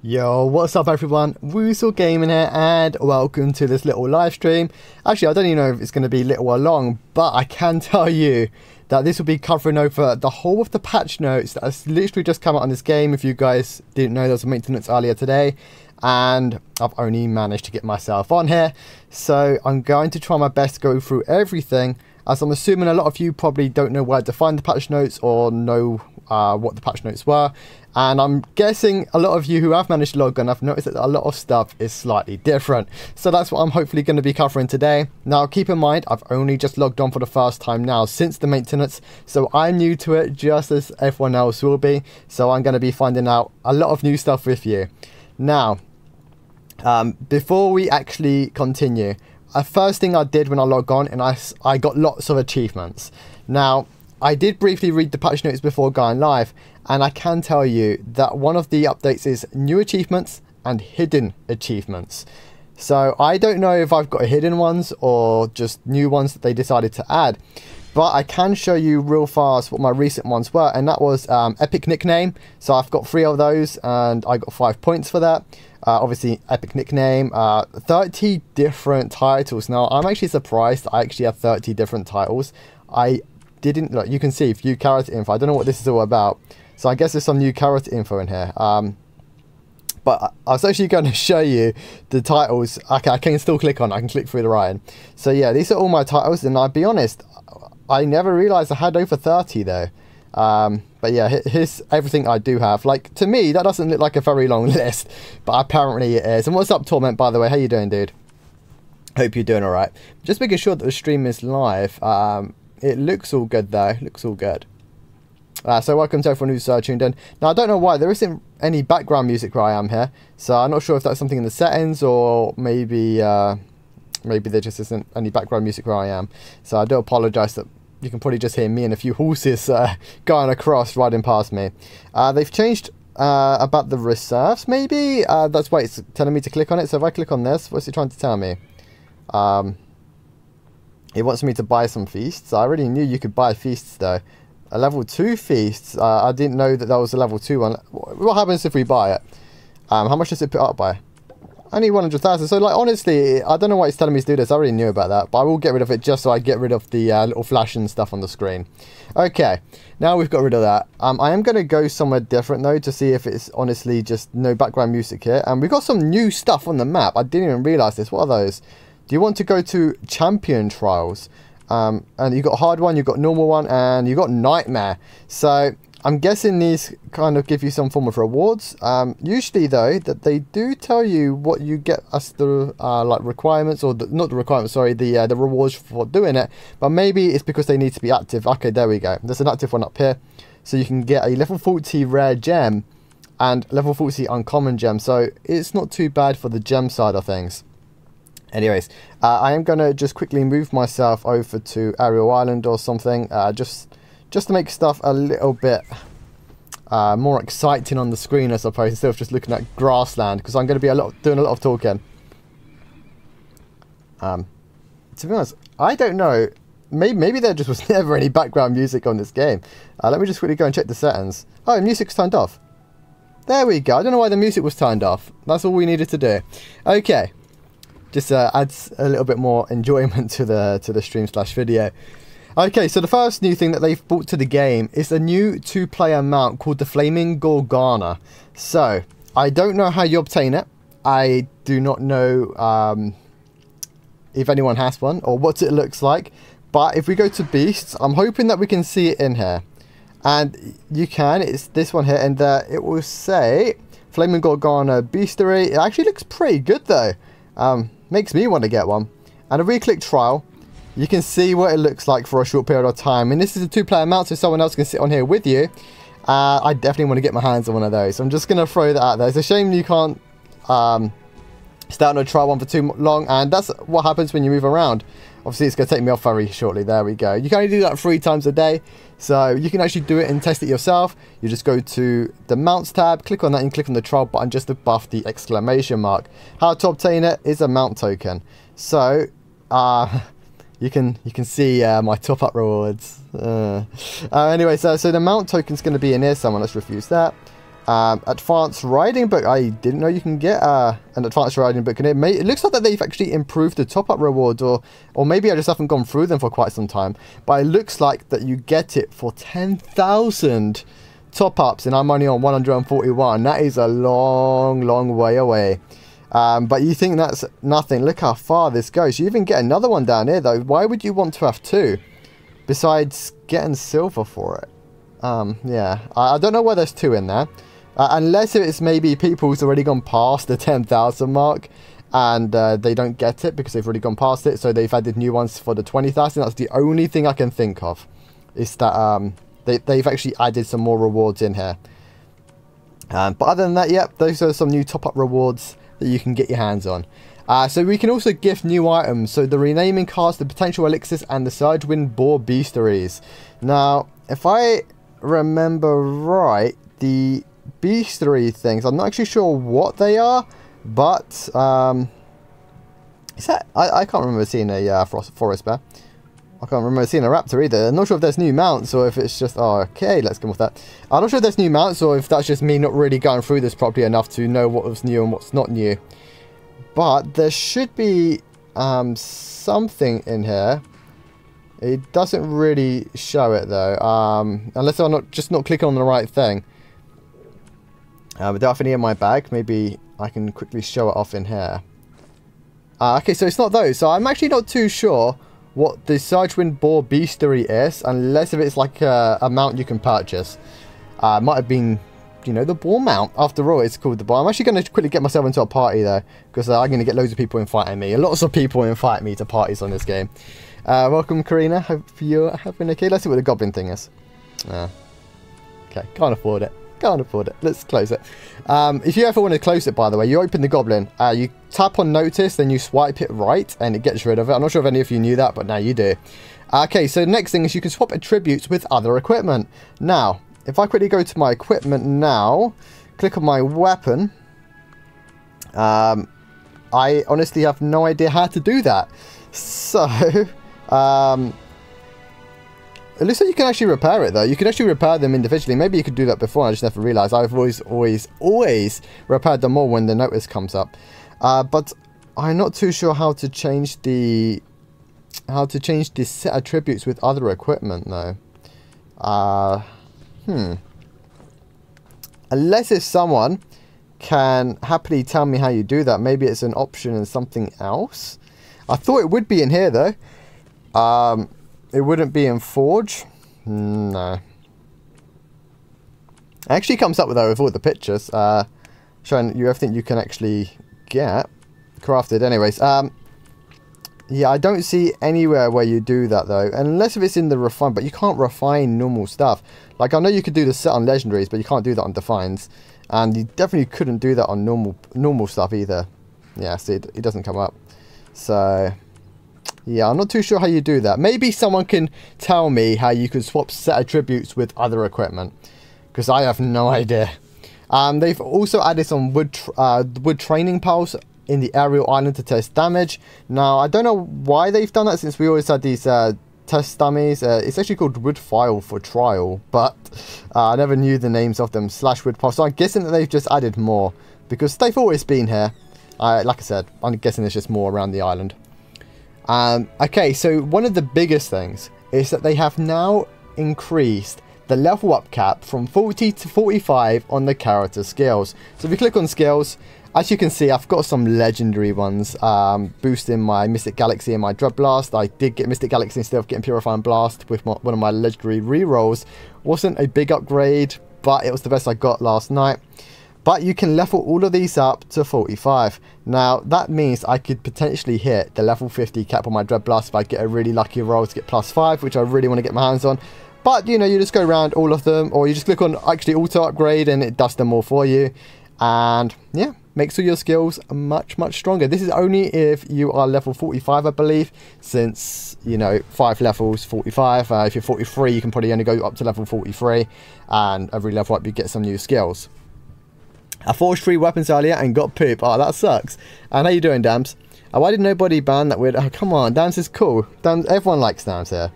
Yo, what's up everyone? Woozle Gaming here and welcome to this little live stream. Actually, I don't even know if it's going to be little or long, but I can tell you that this will be covering over the whole of the patch notes that has literally just come out on this game. If you guys didn't know, there was a maintenance earlier today and I've only managed to get myself on here. So I'm going to try my best to go through everything, as I'm assuming a lot of you probably don't know where to find the patch notes or know what the patch notes were. And I'm guessing a lot of you who have managed to log on have noticed that a lot of stuff is slightly different. So that's what I'm hopefully going to be covering today. Now keep in mind, I've only just logged on for the first time now since the maintenance. So I'm new to it just as everyone else will be. So I'm going to be finding out a lot of new stuff with you. Now, before we actually continue, first thing I did when I logged on, and I got lots of achievements. Now, I did briefly read the patch notes before going live, and I can tell you that one of the updates is new achievements and hidden achievements. So I don't know if I've got hidden ones or just new ones that they decided to add, but I can show you real fast what my recent ones were, and that was epic nickname. So I've got 3 of those and I got 5 points for that. Obviously epic nickname, 30 different titles. Now I'm actually surprised I actually have 30 different titles. I didn't look. You can see view character info. I don't know what this is all about, so I guess there's some new character info in here. But I was actually going to show you the titles. Okay, I can still click on. I can click through the writing. So yeah, these are all my titles, and I'll be honest, I never realized I had over 30 though. But yeah, here's everything I do have. Like, to me that doesn't look like a very long list, but apparently it is. And what's up, Torment, by the way? How you doing, dude? Hope you're doing all right. Just making sure that the stream is live. It looks all good though. Looks all good. So welcome to everyone who's tuned in. Now I don't know why there isn't any background music where I am here, so I'm not sure if that's something in the settings, or maybe maybe there just isn't any background music where I am. So I do apologise that you can probably just hear me and a few horses going across, riding past me. They've changed about the reserves, maybe. That's why it's telling me to click on it. So if I click on this, what's it trying to tell me? It wants me to buy some feasts. I already knew you could buy feasts though. A level 2 feasts. I didn't know that was a level 2 one. What happens if we buy it? How much does it put up by? Only 100,000. So like, honestly, I don't know why it's telling me to do this. I already knew about that, but I will get rid of it just so I get rid of the little flashing stuff on the screen. Okay, now we've got rid of that. I am going to go somewhere different though to see if it's honestly just no background music here. And we've got some new stuff on the map. I didn't even realise this. What are those? Do you want to go to champion trials? And you've got hard one, you've got normal one, and you've got nightmare. So I'm guessing these kind of give you some form of rewards. Usually though, that they do tell you what you get as the like requirements, or not the requirements, sorry, the rewards for doing it. But maybe it's because they need to be active. Okay, there we go. There's an active one up here. So you can get a level 40 rare gem and level 40 uncommon gem. So it's not too bad for the gem side of things. Anyways, I am going to just quickly move myself over to Ariel Island or something, just to make stuff a little bit more exciting on the screen, I suppose, instead of just looking at grassland, because I'm going to be doing a lot of talking. To be honest, I don't know. Maybe there just was never any background music on this game. Let me just quickly go and check the settings. Oh, music's turned off. There we go. I don't know why the music was turned off. That's all we needed to do. Okay. Just adds a little bit more enjoyment to the stream / video. Okay, so the first new thing that they've brought to the game is a new 2-player mount called the Flaming Gorgana. So I don't know how you obtain it. I do not know if anyone has one or what it looks like. But if we go to beasts, I'm hoping that we can see it in here, and you can. It's this one here, and it will say Flaming Gorgana Beastery. It actually looks pretty good though. Makes me want to get one. And if we click trial, you can see what it looks like for a short period of time. And this is a 2-player mount, so someone else can sit on here with you. I definitely want to get my hands on one of those. So I'm just going to throw that out there. It's a shame you can't stay on a trial one for too long. And that's what happens when you move around. Obviously, it's going to take me off very shortly. There we go. You can only do that 3 times a day. So you can actually do it and test it yourself. You just go to the mounts tab, click on that, and click on the trial button just above the exclamation mark. How to obtain it is a mount token. So you can see my top up rewards. Anyway, so the mount token is going to be in here somewhere. Let's refuse that. Advanced riding book. I didn't know you can get an advanced riding book, and it looks like that they've actually improved the top-up rewards, or maybe I just haven't gone through them for quite some time. But it looks like that you get it for 10,000 top-ups, and I'm only on 141. That is a long, long way away. But you think that's nothing. Look how far this goes. You even get another one down here, though. Why would you want to have two, besides getting silver for it? Yeah, I don't know why there's two in there. Unless it's maybe people who's already gone past the 10,000 mark and they don't get it because they've already gone past it, so they've added new ones for the 20,000. That's the only thing I can think of, is that they've actually added some more rewards in here. But other than that, yep, those are some new top-up rewards that you can get your hands on. So we can also gift new items, so the renaming cards, the potential elixirs, and the Surge Wind Boar Beasteries. Now, if I remember right, the beastery things, I'm not actually sure what they are, but is that I can't remember seeing a forest bear. I can't remember seeing a raptor either. I'm not sure if there's new mounts or if it's just okay, let's go with that. I'm not sure if there's new mounts or if that's just me not really going through this properly enough to know what was new and what's not new. But there should be something in here. It doesn't really show it though, unless I'm not clicking on the right thing. But do I have any in my bag? Maybe I can quickly show it off in here. Okay, so it's not those. So I'm actually not too sure what the Surge Wind Boar Beastery is, unless if it's like a mount you can purchase. Might have been, you know, the boar mount. After all, it's called the boar. I'm actually going to quickly get myself into a party though, because I'm going to get loads of people inviting me. Lots of people invite me to parties on this game. Welcome, Karina. Hope you're having okay. Let's see what the goblin thing is. Okay, can't afford it. Can't afford it. Let's close it. If you ever want to close it, by the way, you open the goblin. You tap on notice, then you swipe it right, and it gets rid of it. I'm not sure if any of you knew that, but now you do. Okay, so the next thing is you can swap attributes with other equipment. Now, if I quickly go to my equipment now, click on my weapon. I honestly have no idea how to do that. So, it looks like you can actually repair it though. You can actually repair them individually. Maybe you could do that before. I just never realised. I've always repaired them all when the notice comes up. But I'm not too sure how to change the set attributes with other equipment though. Unless if someone can happily tell me how you do that. Maybe it's an option in something else. I thought it would be in here though. It wouldn't be in Forge. No. It actually comes up with all the pictures. Showing you everything you can actually get crafted. Anyways, yeah, I don't see anywhere where you do that though. Unless if it's in the refine, but you can't refine normal stuff. Like I know you could do the set on legendaries, but you can't do that on defines. And you definitely couldn't do that on normal stuff either. Yeah, see, it doesn't come up. So yeah, I'm not too sure how you do that. Maybe someone can tell me how you could swap set attributes with other equipment, because I have no idea. They've also added some wood training piles in the aerial island to test damage. Now, I don't know why they've done that, since we always had these test dummies. It's actually called wood file for trial, but I never knew the names of them. /wood pile. So I'm guessing that they've just added more, because they've always been here. Like I said, I'm guessing there's just more around the island. Okay, so one of the biggest things is that they have now increased the level up cap from 40 to 45 on the character skills. So if you click on skills, as you can see, I've got some legendary ones boosting my Mystic Galaxy and my Dread Blast. I did get Mystic Galaxy instead of getting Purifying Blast with one of my legendary rerolls. Wasn't a big upgrade, but it was the best I got last night. But you can level all of these up to 45. Now, that means I could potentially hit the level 50 cap on my Dread Blast if I get a really lucky roll to get +5, which I really want to get my hands on. But, you know, you just go around all of them, or you just click on actually auto upgrade and it does them all for you. And, yeah, makes all your skills much, much stronger. This is only if you are level 45, I believe, since, you know, 5 levels, 45. If you're 43, you can probably only go up to level 43. And every level up, you get some new skills. I forged 3 weapons earlier and got poop. Oh, that sucks. And how you doing, Dams? Why did nobody ban that weird? Oh, come on. Dams is cool. Dams, everyone likes Dams here.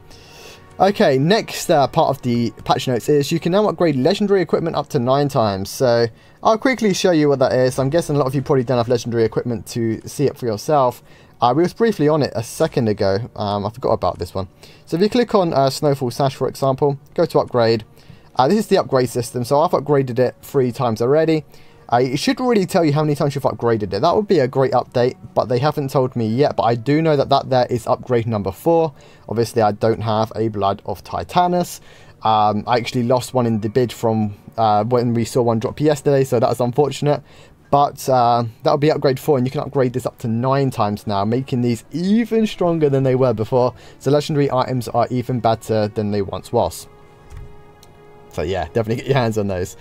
Okay, next part of the patch notes is you can now upgrade legendary equipment up to 9 times. So I'll quickly show you what that is. I'm guessing a lot of you probably don't have legendary equipment to see it for yourself. We was briefly on it a second ago. I forgot about this one. So if you click on Snowfall Sash, for example, go to upgrade. This is the upgrade system. So I've upgraded it 3 times already. It should really tell you how many times you've upgraded it. That would be a great update, but they haven't told me yet. But I do know that there is upgrade number 4. Obviously, I don't have a Blood of Titanus. I actually lost one in the bid from when we saw one drop yesterday, so that was unfortunate. But that'll be upgrade 4, and you can upgrade this up to 9 times now, making these even stronger than they were before. So legendary items are even better than they once was. So yeah, definitely get your hands on those.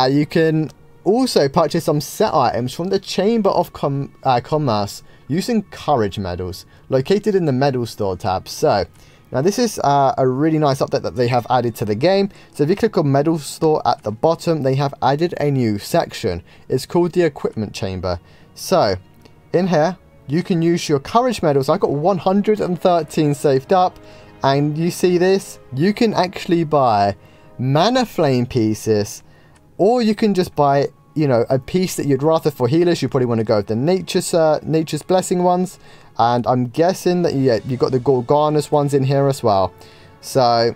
You can also purchase some set items from the Chamber of Commerce using courage medals located in the medal store tab. So now this is a really nice update that they have added to the game. So if you click on medal store at the bottom, they have added a new section. It's called the equipment chamber. So in here you can use your courage medals. I got 113 saved up, and you see this, you can actually buy mana flame pieces, or you can just buy, you know, a piece that you'd rather for healers. You probably want to go with the nature's blessing ones, and I'm guessing that you got the Gorganas ones in here as well. So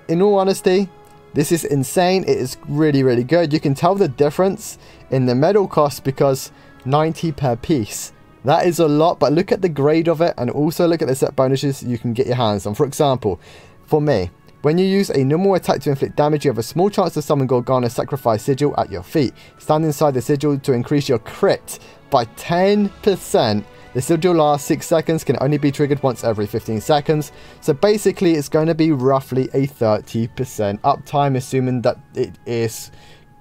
in all honesty, this is insane. It is really, really good. You can tell the difference in the medal cost because 90 per piece. That is a lot, but look at the grade of it, and also look at the set bonuses you can get your hands on. For example, for me, when you use a normal attack to inflict damage, you have a small chance to summon Gorgana's Sacrifice Sigil at your feet. Stand inside the sigil to increase your crit by 10%. The sigil lasts 6 seconds, can only be triggered once every 15 seconds. So basically, it's going to be roughly a 30% uptime, assuming that it is,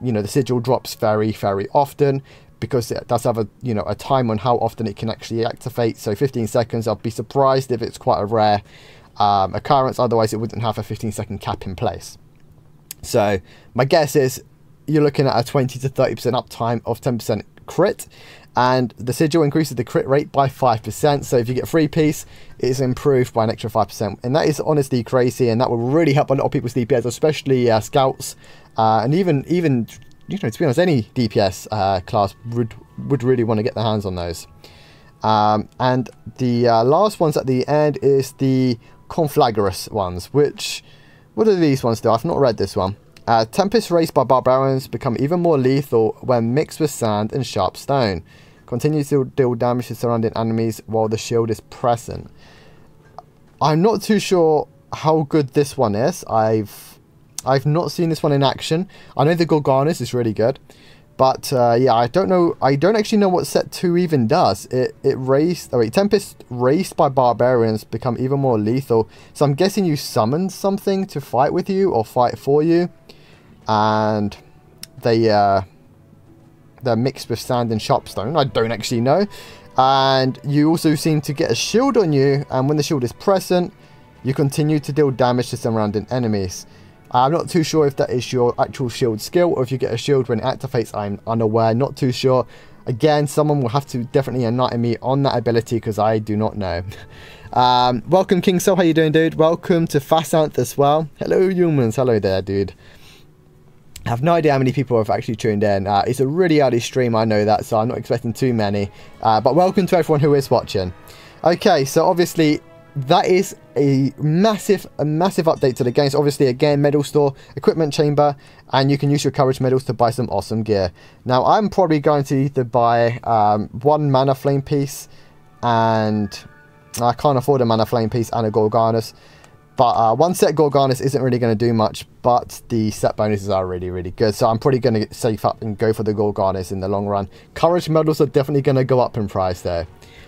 you know, the sigil drops very, very often, because it does have a, you know, a time on how often it can actually activate. So 15 seconds, I'll be surprised if it's quite a rare occurrence, otherwise it wouldn't have a 15-second cap in place. So my guess is you're looking at a 20 to 30% uptime of 10% crit, and the sigil increases the crit rate by 5%. So if you get 3 piece, it's improved by an extra 5%, and that is honestly crazy, and that will really help a lot of people's DPS, especially scouts, and even you know, to be honest, any DPS class would really want to get their hands on those. And the last ones at the end is the Conflagrous ones, which, what do these ones do? I've not read this one. Tempest raised by barbarians become even more lethal when mixed with sand and sharp stone. Continue to deal damage to surrounding enemies while the shield is present. I'm not too sure how good this one is. I've not seen this one in action. I know the Gorganas is really good. But yeah, I don't know. I don't actually know what set 2 even does. Tempest raised by barbarians become even more lethal. So I'm guessing you summon something to fight with you or fight for you, and they're mixed with sand and sharp stone. I don't actually know. And you also seem to get a shield on you, and when the shield is present, you continue to deal damage to surrounding enemies. I'm not too sure if that is your actual shield skill, or if you get a shield when it activates. I'm unaware, not too sure. Again, someone will have to definitely enlighten me on that ability, because I do not know. Welcome, King Soul. How you doing, dude? Welcome to Fasanth as well. Hello, humans. Hello there, dude. I have no idea how many people have actually tuned in. It's a really early stream, I know that, so I'm not expecting too many. But welcome to everyone who is watching. Okay, so obviously that is a massive update to the game. So obviously, again, medal store, equipment chamber, and you can use your courage medals to buy some awesome gear. Now, I'm probably going to either buy 1 mana flame piece, and I can't afford a mana flame piece and a Gorganas. But 1 set Gorganas isn't really going to do much, but the set bonuses are really, really good. So I'm probably going to save up and go for the Gorganas in the long run. Courage medals are definitely going to go up in price though.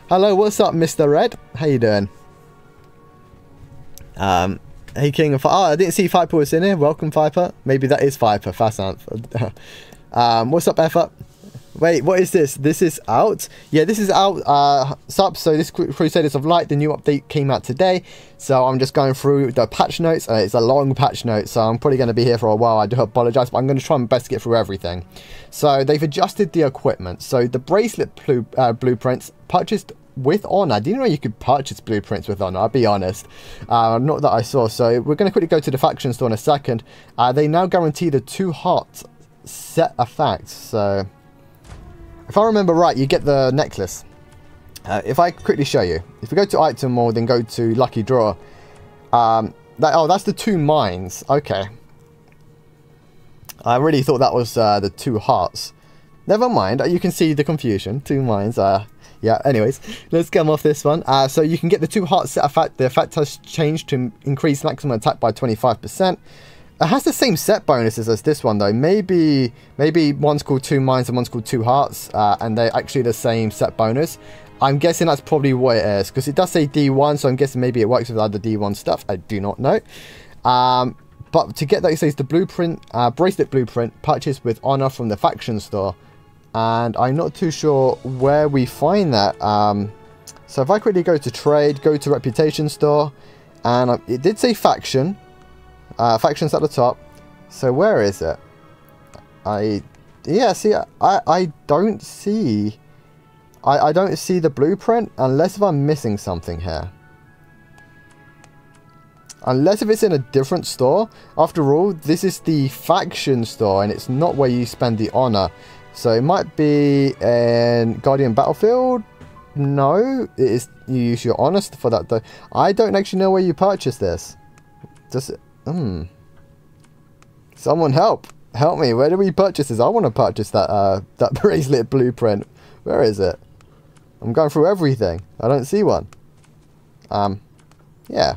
Hello, what's up, Mr. Red? How you doing? Hey King of... Oh, I didn't see Viper was in here. Welcome, Viper. Maybe that is Viper. Fasanth. What's up, Effort? Wait, what is this? This is out? Yeah, this is out. So this Crusaders of Light, the new update came out today. So I'm just going through the patch notes. It's a long patch note, so I'm probably going to be here for a while. I do apologize, but I'm going to try my best to get through everything. So they've adjusted the equipment. So the bracelet blueprints purchased with honor. I didn't know you could purchase blueprints with honor, I'll be honest. Not that I saw. So we're going to quickly go to the faction store in a second. They now guarantee the 2 hearts set effect. So if I remember right, you get the necklace. If I quickly show you, if we go to item mode, then go to lucky draw. That's the 2 mines. Okay. I really thought that was the 2 hearts. Never mind. You can see the confusion. 2 mines. Yeah, anyways, let's come off this one. So you can get the 2 hearts set effect. The effect has changed to increase maximum attack by 25%. It has the same set bonuses as this one, though. Maybe one's called 2 mines and one's called 2 hearts, and they're actually the same set bonus. I'm guessing that's probably what it is, because it does say D1, so I'm guessing maybe it works with other D1 stuff. I do not know. But to get that, it says the blueprint, bracelet blueprint, purchased with honor from the faction store. And I'm not too sure where we find that. So if I quickly go to trade, go to reputation store, and it did say faction. Faction's at the top. So where is it? I don't see. I don't see the blueprint unless if I'm missing something here. Unless if it's in a different store. After all, this is the faction store, and it's not where you spend the honor. So it might be in Guardian Battlefield. No, it is. You use your honor for that though. I don't actually know where you purchase this. Does it? Someone help me. Where do we purchase this? I want to purchase that that bracelet blueprint. Where is it? I'm going through everything. I don't see one. Yeah.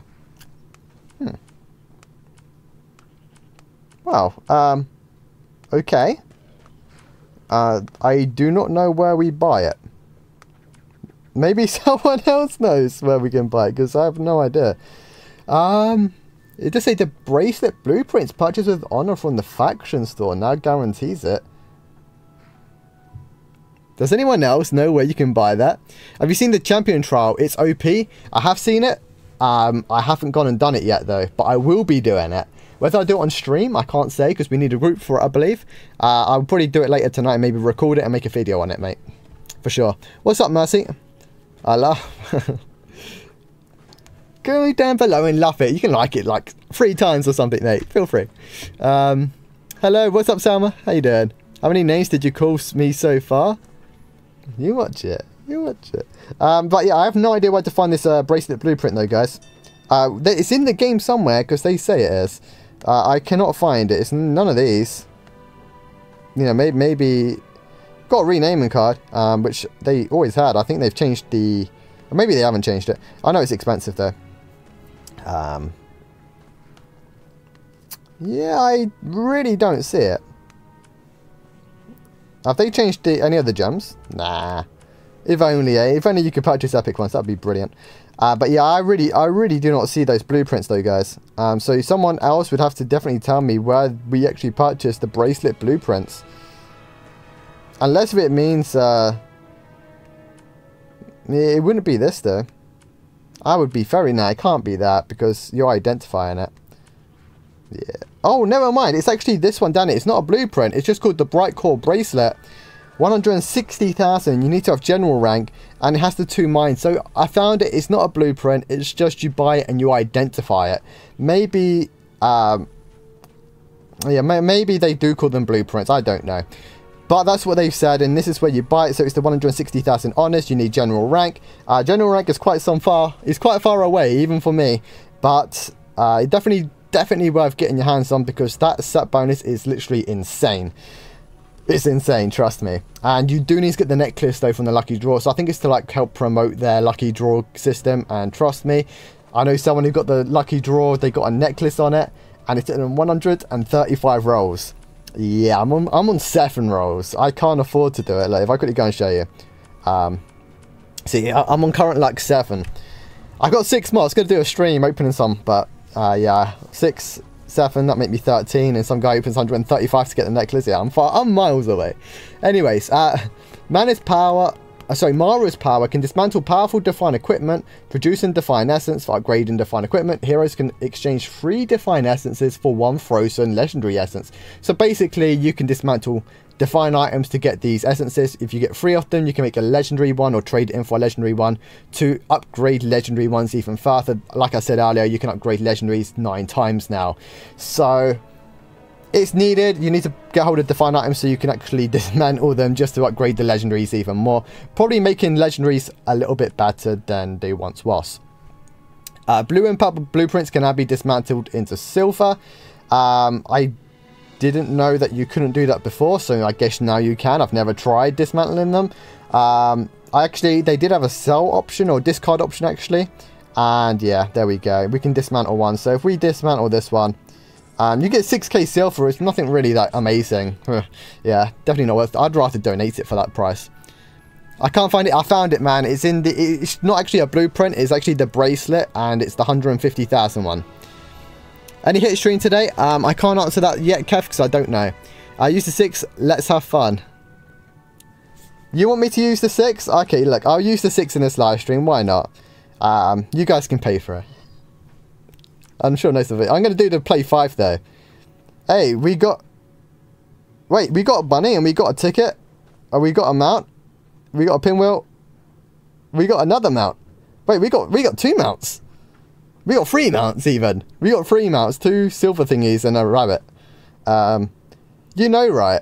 Wow. Okay. I do not know where we buy it. Maybe someone else knows where we can buy it, because I have no idea. It does say the bracelet blueprints purchased with honor from the faction store now guarantees it. Does anyone else know where you can buy that? Have you seen the champion trial? It's OP. I have seen it. I haven't gone and done it yet though, but I will be doing it. Whether I do it on stream, I can't say, because we need a group for it, I believe. I'll probably do it later tonight, maybe record it and make a video on it, mate. For sure. What's up, Mercy? I love... Go down below and love it. You can like it like 3 times or something, mate. Feel free. Hello, what's up, Salma? How you doing? How many names did you call me so far? You watch it. You watch it. But yeah, I have no idea where to find this bracelet blueprint, though, guys. It's in the game somewhere, because they say it is. I cannot find it. It's none of these. You know, maybe got a renaming card, which they always had. I think they've changed the... Or maybe they haven't changed it. I know it's expensive, though. Yeah, I really don't see it. Have they changed any other gems? Nah. If only, eh? If only you could purchase epic ones, that'd be brilliant. But yeah, I really do not see those blueprints though, guys. So someone else would have to definitely tell me where we actually purchased the bracelet blueprints. Unless if it means, it wouldn't be this though. I would be very nah, it can't be that because you're identifying it. Yeah. Oh, never mind. It's actually this one down here. It's not a blueprint. It's just called the Bright Core Bracelet. 160,000. You need to have general rank, and it has the 2 mines. So I found it. It's not a blueprint. It's just you buy it and you identify it. Maybe, yeah, maybe they do call them blueprints. I don't know. But that's what they've said, and this is where you buy it. So it's the 160,000 honors. You need general rank. General rank is quite far away, even for me. But definitely worth getting your hands on, because that set bonus is literally insane. It's insane, trust me. And you do need to get the necklace though from the lucky draw. So I think it's to like help promote their lucky draw system. And trust me, I know someone who got the lucky draw. They got a necklace on it, and it's in 135 rolls. Yeah, I'm on 7 rolls. I can't afford to do it. Like, if I quickly go and show you. See, I'm on current like 7. I got 6 more. I was going to do a stream opening some, but yeah, 6, 7, that make me 13, and some guy opens 135 to get the necklace. Yeah, I'm miles away. Anyways, Mara's power can dismantle powerful Define equipment, produce and Define Essence for upgrading Define equipment. Heroes can exchange 3 Define Essences for 1 Frozen Legendary Essence. So basically, you can dismantle define items to get these essences. If you get 3 of them, you can make a legendary one or trade it in for a legendary one to upgrade legendary ones even further. Like I said earlier, you can upgrade legendaries 9 times now. So it's needed. You need to get hold of define items so you can actually dismantle them just to upgrade the legendaries even more. Probably making legendaries a little bit better than they once was. Blue and purple blueprints can now be dismantled into silver. I didn't know that you couldn't do that before, so I guess now you can. I've never tried dismantling them. They did have a sell option or discard option actually. And yeah, there we go. We can dismantle one. So if we dismantle this one, you get 6k silver. It's nothing really that amazing. Yeah, definitely not worth it. I'd rather donate it for that price. I can't find it. I found it, man. It's in the. It's not actually a blueprint. It's actually the bracelet, and it's the 150,000 one. Any hit stream today? I can't answer that yet, Kev, because I don't know. I use the 6. Let's have fun. You want me to use the 6? Okay, look, I'll use the 6 in this live stream. Why not? You guys can pay for it. I'm sure most of it. I'm going to do the play 5 though. Hey, we got. Wait, we got a bunny and we got a ticket. Oh, we got a mount. We got a pinwheel. We got another mount. Wait, we got 2 mounts. We got 3 mounts even. We got 3 mounts, 2 silver thingies and a rabbit. You know, right?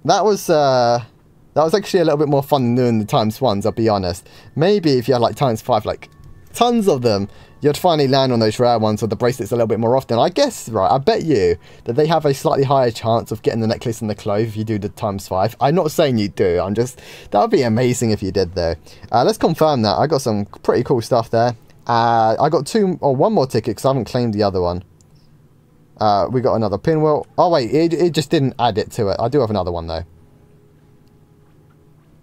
That was actually a little bit more fun than doing the ×1s, I'll be honest. Maybe if you had like ×5, like tons of them, you'd finally land on those rare ones or the bracelets a little bit more often. I guess, right, I bet you that they have a slightly higher chance of getting the necklace and the clove if you do the ×5. I'm not saying you do, that would be amazing if you did though. Let's confirm that. I got some pretty cool stuff there. I got 1 more ticket because I haven't claimed the other one. We got another pinwheel. Oh wait, it just didn't add it to it. I do have another one though.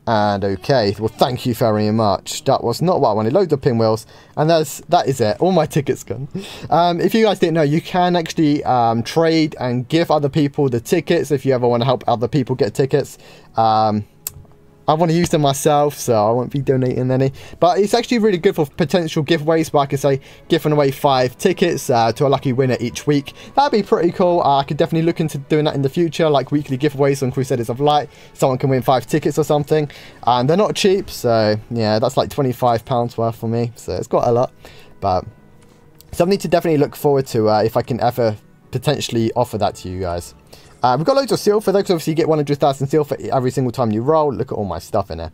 And okay, well thank you very much. That was not what I wanted. Loads of pinwheels, and that is it. All my tickets gone. If you guys didn't know, you can actually trade and give other people the tickets if you ever want to help other people get tickets. I want to use them myself, so I won't be donating any. But it's actually really good for potential giveaways, where I could say giving away 5 tickets to a lucky winner each week. That'd be pretty cool. I could definitely look into doing that in the future, like weekly giveaways on Crusaders of Light. Someone can win 5 tickets or something. And they're not cheap, so yeah, that's like £25 worth for me. So it's quite a lot. But something to definitely look forward to if I can ever potentially offer that to you guys. We've got loads of silver though, because obviously you get 100,000 silver every single time you roll. Look at all my stuff in there.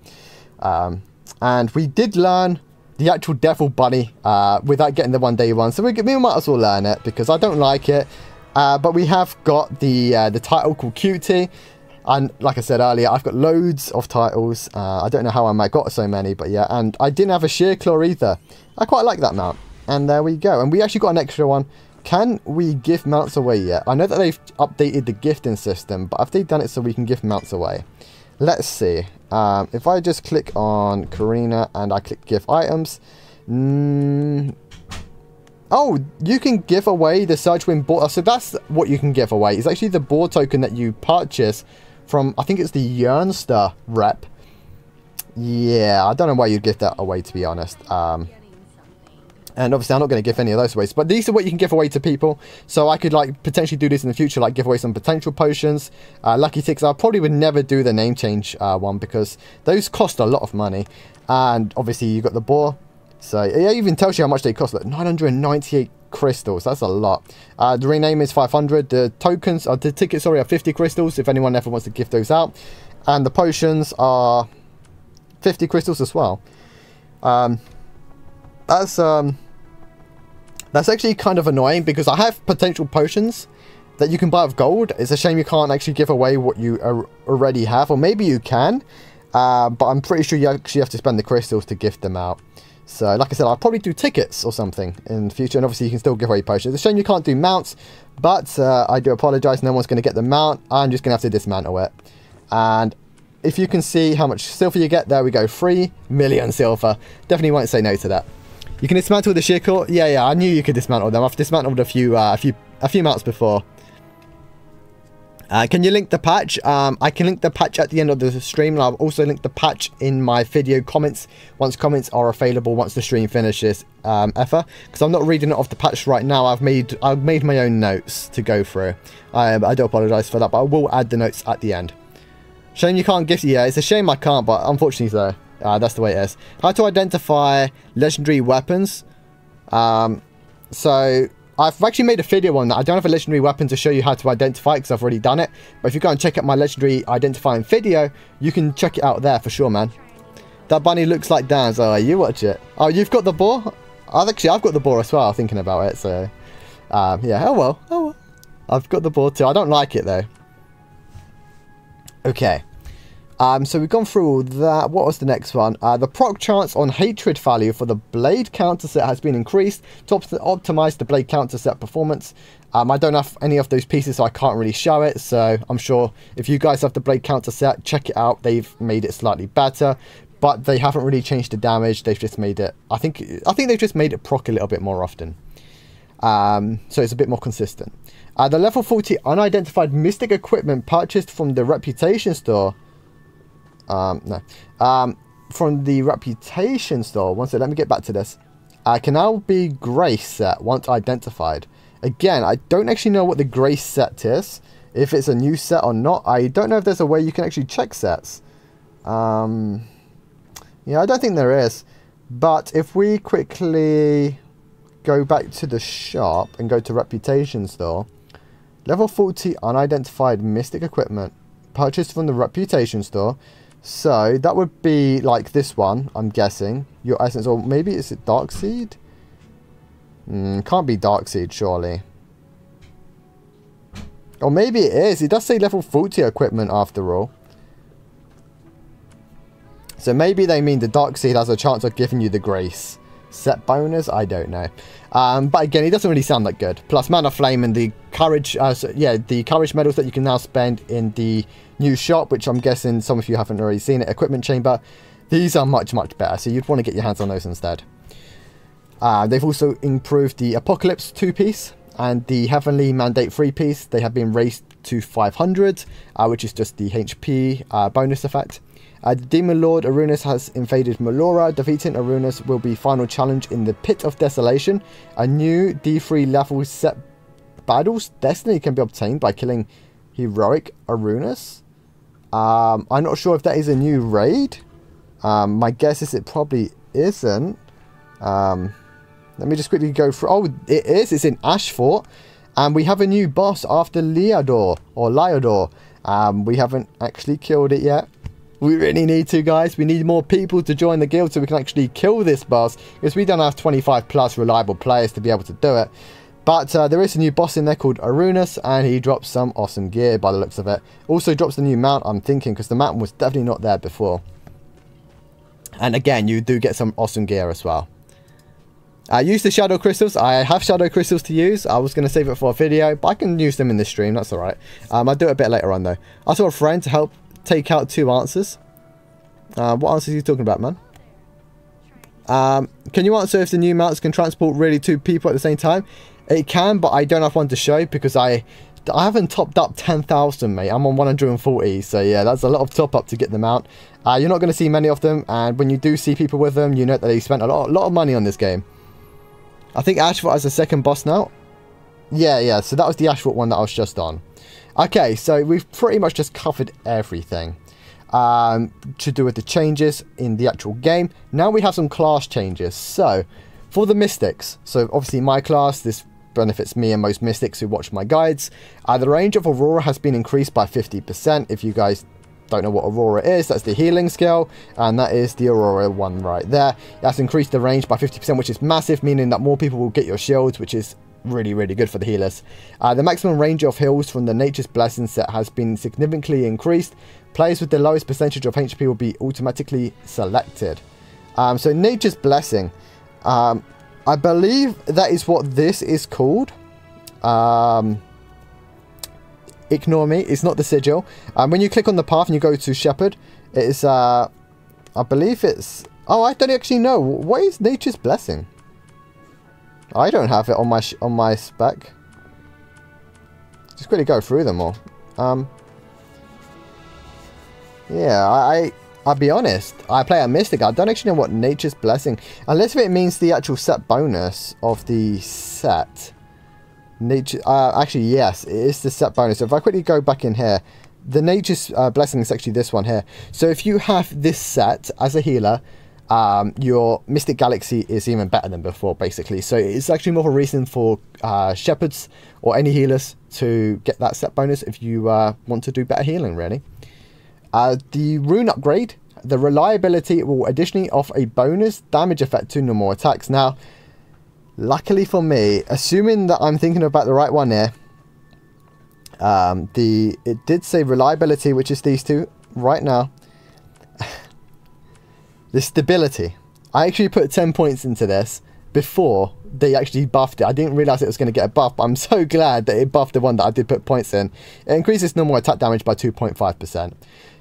And we did learn the actual Devil Bunny without getting the 1-day one. So we might as well learn it, because I don't like it. But we have got the title called Cutie. And like I said earlier, I've got loads of titles. I don't know how I got so many, but yeah. And I didn't have a sheer claw either. I quite like that mount. And there we go. And we actually got an extra one. Can we give mounts away yet? I know that they've updated the gifting system, but have they done it so we can give mounts away? Let's see. If I just click on Karina and I click give items. Oh, you can give away the Search Wind board. So that's what you can give away. It's actually the board token that you purchase from, I think it's the Yearnster rep. Yeah, I don't know why you'd give that away, to be honest. And obviously I'm not going to give any of those away, but these are what you can give away to people. So I could like potentially do this in the future, like give away some potential potions, lucky ticks. I probably would never do the name change one, because those cost a lot of money. And obviously you got the boar, so it even tells you how much they cost. Like 998 crystals, that's a lot. The rename is 500. The tokens, the tickets, sorry, are 50 crystals if anyone ever wants to give those out. And the potions are 50 crystals as well. That's actually kind of annoying, because I have potential potions that you can buy with gold. It's a shame you can't actually give away what you already have, or maybe you can, but I'm pretty sure you actually have to spend the crystals to gift them out. So like I said, I'll probably do tickets or something in the future, and obviously you can still give away potions. It's a shame you can't do mounts, but I do apologise. No one's going to get the mount. I'm just going to have to dismantle it. And if you can see how much silver you get, there we go, 3 million silver. Definitely won't say no to that. You can dismantle the Sheikor. Yeah, I knew you could dismantle them. I've dismantled a few mounts before. Can you link the patch? I can link the patch at the end of the stream, and I'll also link the patch in my video comments once comments are available once the stream finishes. Because I'm not reading it off the patch right now. I've made my own notes to go through. I do apologise for that, but I will add the notes at the end. Shame you can't gift. Yeah, it's a shame I can't, but unfortunately so. That's the way it is. How to identify legendary weapons. So I've actually made a video on that. I don't have a legendary weapon to show you how to identify it because I've already done it. But if you go and check out my legendary identifying video, you can check it out there for sure, man. That bunny looks like Dan's. Oh, you watch it. Oh, you've got the boar? I've got the boar as well, thinking about it. So, yeah. Oh, well. Oh, well. I've got the boar too. I don't like it, though. Okay. So we've gone through all that. What was the next one? The proc chance on hatred value for the blade counter set has been increased to optimize the blade counter set performance. I don't have any of those pieces, so I can't really show it. So I'm sure if you guys have the blade counter set, check it out. They've made it slightly better, but they haven't really changed the damage. They've just made it. I think they've just made it proc a little bit more often. So it's a bit more consistent. The level 40 unidentified mystic equipment purchased from the reputation store. From the reputation store. One second, let me get back to this. Can now be grace set once identified. Again, I don't actually know what the grace set is. If it's a new set or not. I don't know if there's a way you can actually check sets. Yeah, I don't think there is. But if we quickly go back to the shop and go to reputation store. Level 40 unidentified mystic equipment purchased from the reputation store. So that would be like this one, I'm guessing. Your essence, or maybe is it Darkseed? Can't be Darkseed, surely. Or maybe it is. It does say level 40 equipment after all. So maybe they mean the Darkseed has a chance of giving you the grace set bonus. I don't know. But again, it doesn't really sound that good. Plus Mana Flame and the courage, the courage medals that you can now spend in the new shop, which I'm guessing some of you haven't already seen it. Equipment chamber. These are much, much better. So you'd want to get your hands on those instead. They've also improved the Apocalypse 2-piece and the Heavenly Mandate 3-piece. They have been raised to 500, which is just the HP bonus effect. The Demon Lord Arunus has invaded Melora. Defeating Arunus will be final challenge in the Pit of Desolation. A new D3 level set battles destiny can be obtained by killing Heroic Arunus. I'm not sure if that is a new raid. My guess is it probably isn't. Let me just quickly go through. Oh, it is. It's in Ashfort. And we have a new boss after Liador. Or Liador. We haven't actually killed it yet. We really need to, guys. We need more people to join the guild so we can actually kill this boss. Because we don't have 25 plus reliable players to be able to do it. But there is a new boss in there called Arunus. And he drops some awesome gear by the looks of it. Also drops the new mount, I'm thinking. Because the mount was definitely not there before. And again, you do get some awesome gear as well. Use the Shadow Crystals. I have Shadow Crystals to use. I was going to save it for a video. But I can use them in the stream. That's alright. I'll do it a bit later on though. I saw a friend to help take out 2 answers. What answers are you talking about, man? Can you answer if the new mounts can transport really 2 people at the same time? It can, but I don't have one to show because I haven't topped up 10,000, mate. I'm on 140, so yeah, that's a lot of top up to get them out. You're not going to see many of them, and when you do see people with them, you know that they spent a lot of money on this game. I think Ashfort has a second boss now. Yeah, so that was the Ashfort one that I was just on. Okay, so we've pretty much just covered everything to do with the changes in the actual game. Now we have some class changes. So, for the Mystics, so obviously my class, this benefits me and most Mystics who watch my guides. The range of Aurora has been increased by 50%. If you guys don't know what Aurora is, that's the healing skill, and that is the Aurora one right there. That's increased the range by 50%, which is massive, meaning that more people will get your shields, which is really, really good for the healers. The maximum range of heals from the Nature's Blessing set has been significantly increased. Players with the lowest percentage of HP will be automatically selected. So Nature's Blessing, I believe that is what this is called. Ignore me, it's not the sigil. When you click on the path and you go to Shepherd, it is, I believe it's, oh, I don't actually know. What is Nature's Blessing? I don't have it on my spec. Just quickly go through them all. Yeah, I'll be honest. I play a Mystic. I don't actually know what Nature's Blessing, unless it means the actual set bonus of the set. Nature. Actually, yes, it is the set bonus. So if I quickly go back in here, the Nature's Blessing is actually this one here. So if you have this set as a healer, your Mystic Galaxy is even better than before, basically. So it's actually more of a reason for shepherds or any healers to get that set bonus if you want to do better healing, really. The rune upgrade, the reliability will additionally offer a bonus damage effect to normal attacks. Now, luckily for me, assuming that I'm thinking about the right one here, it did say reliability, which is these two right now. The stability. I actually put 10 points into this before they actually buffed it. I didn't realize it was going to get a buff, but I'm so glad that it buffed the one that I did put points in. It increases normal attack damage by 2.5%.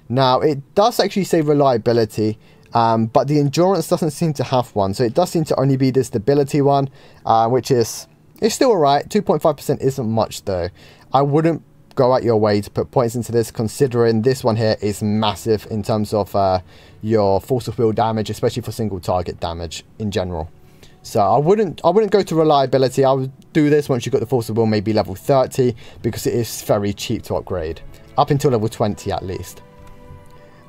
Now, it does actually say reliability, but the endurance doesn't seem to have one. So it does seem to only be the stability one, which is, it's still alright. 2.5% isn't much though. I wouldn't go out your way to put points into this, considering this one here is massive in terms of your force of will damage, especially for single target damage in general. So I wouldn't go to reliability. I would do this once you've got the force of will, maybe level 30, because it is very cheap to upgrade, up until level 20 at least.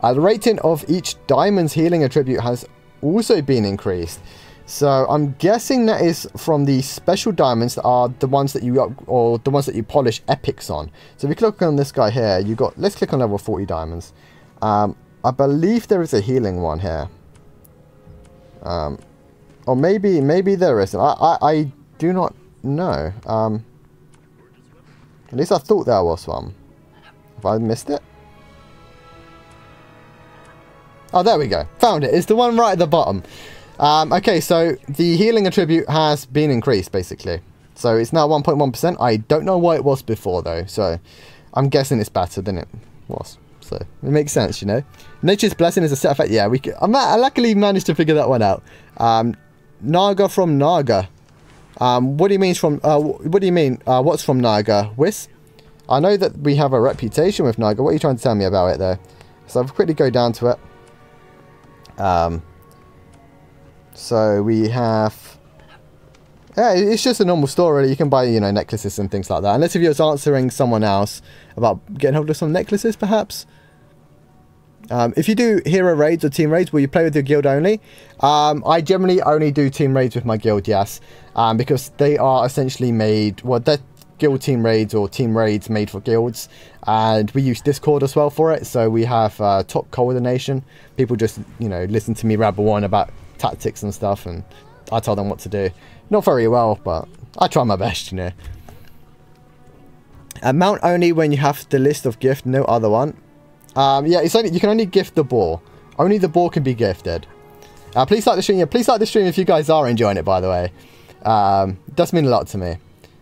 The rating of each diamond's healing attribute has also been increased. So I'm guessing that is from the special diamonds that are the ones that you or the ones that you polish epics on. So if you click on this guy here, you got, let's click on level 40 diamonds. I believe there is a healing one here. Or maybe there isn't. I do not know. At least I thought there was one. Have I missed it? Oh, there we go. Found it. It's the one right at the bottom. Okay, so the healing attribute has been increased, basically. So it's now 1.1%. I don't know what it was before, though. So I'm guessing it's better than it was. So it makes sense, you know. Nature's Blessing is a set effect. Yeah, I luckily managed to figure that one out. Naga from Naga. What do you mean from? What do you mean? What's from Naga? Whis? I know that we have a reputation with Naga. What are you trying to tell me about it, though? So I'll quickly go down to it. So we have, yeah, it's just a normal store really. You can buy, you know, necklaces and things like that. Unless if you're answering someone else about getting hold of some necklaces, perhaps. If you do hero raids or team raids, will you play with your guild only? I generally only do team raids with my guild, yes. Because they are essentially made, well, they're guild team raids or team raids made for guilds. And we use Discord as well for it. So we have top coordination. People just, you know, listen to me rabble on about tactics and stuff, and I tell them what to do. Not very well, but I try my best, you know. Mount only when you have the list of gift, no other one. Yeah, it's only, you can only gift the boar. Only the boar can be gifted. Please like the stream. Yeah, please like the stream if you guys are enjoying it, by the way. It does mean a lot to me.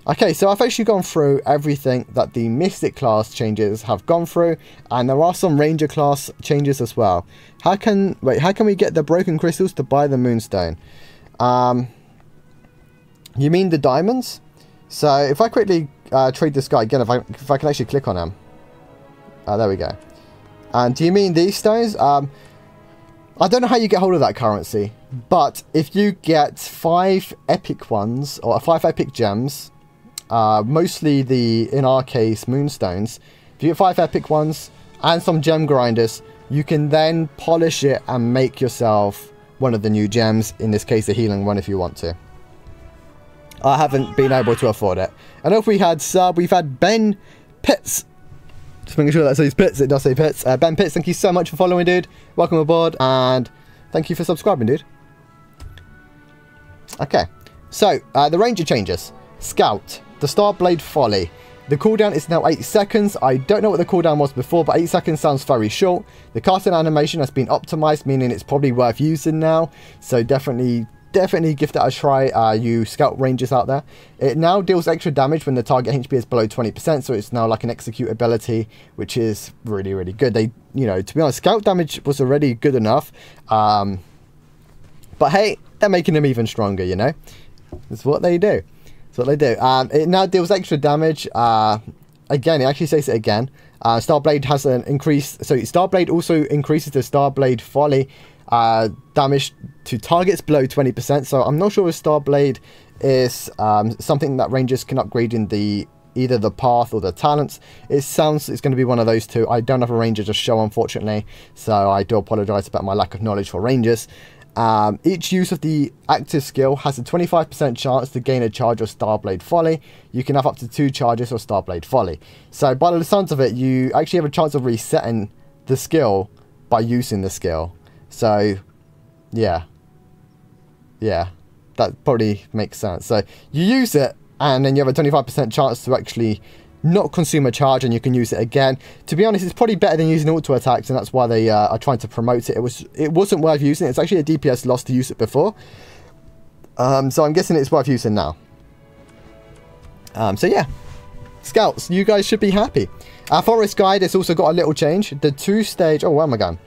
Okay, so I've actually gone through everything that the Mystic class changes have gone through, and there are some Ranger class changes as well. How can we get the broken crystals to buy the Moonstone? You mean the diamonds? So if I quickly trade this guy again, if I can actually click on him. There we go. And do you mean these stones? I don't know how you get hold of that currency, but if you get 5 epic ones, or 5 epic gems, mostly in our case, moonstones, if you get 5 epic ones and some gem grinders, you can then polish it and make yourself one of the new gems, in this case a healing one if you want to. I haven't been able to afford it. And if we had we've had Ben Pitts. Just making sure that says Pitts, it does say Pitts. Ben Pitts, thank you so much for following, dude. Welcome aboard, and thank you for subscribing, dude. Okay, so the Ranger changes. Scout, the Starblade Folly. The cooldown is now 8 seconds. I don't know what the cooldown was before, but 8 seconds sounds very short. The casting animation has been optimized, meaning it's probably worth using now. So definitely give that a try, you Scout Rangers out there. It now deals extra damage when the target HP is below 20%, so it's now like an execute ability, which is really, really good. They, you know, to be honest, Scout damage was already good enough. But hey, they're making them even stronger, you know? That's what they do. That's what they do. It now deals extra damage. Again, it actually says it again. Starblade has an increase. So Starblade also increases the Starblade Folly damage to targets below 20%. So I'm not sure if Starblade is something that Rangers can upgrade in the either the path or the talents. It sounds it's going to be one of those two. I don't have a ranger to show, unfortunately, so I do apologise about my lack of knowledge for rangers. Each use of the active skill has a 25% chance to gain a charge of Starblade Folly. You can have up to 2 charges of Starblade Folly. So by the sounds of it, you actually have a chance of resetting the skill by using the skill. So yeah, that probably makes sense. So you use it, and then you have a 25% chance to actually not consume a charge, and you can use it again. To be honest, it's probably better than using auto attacks, and that's why they are trying to promote it. It wasn't worth using. It's actually a DPS loss to use it before, so I'm guessing it's worth using now. So yeah, Scouts, you guys should be happy. Our Forest Guide has also got a little change. The 2-stage... Oh, where am I going?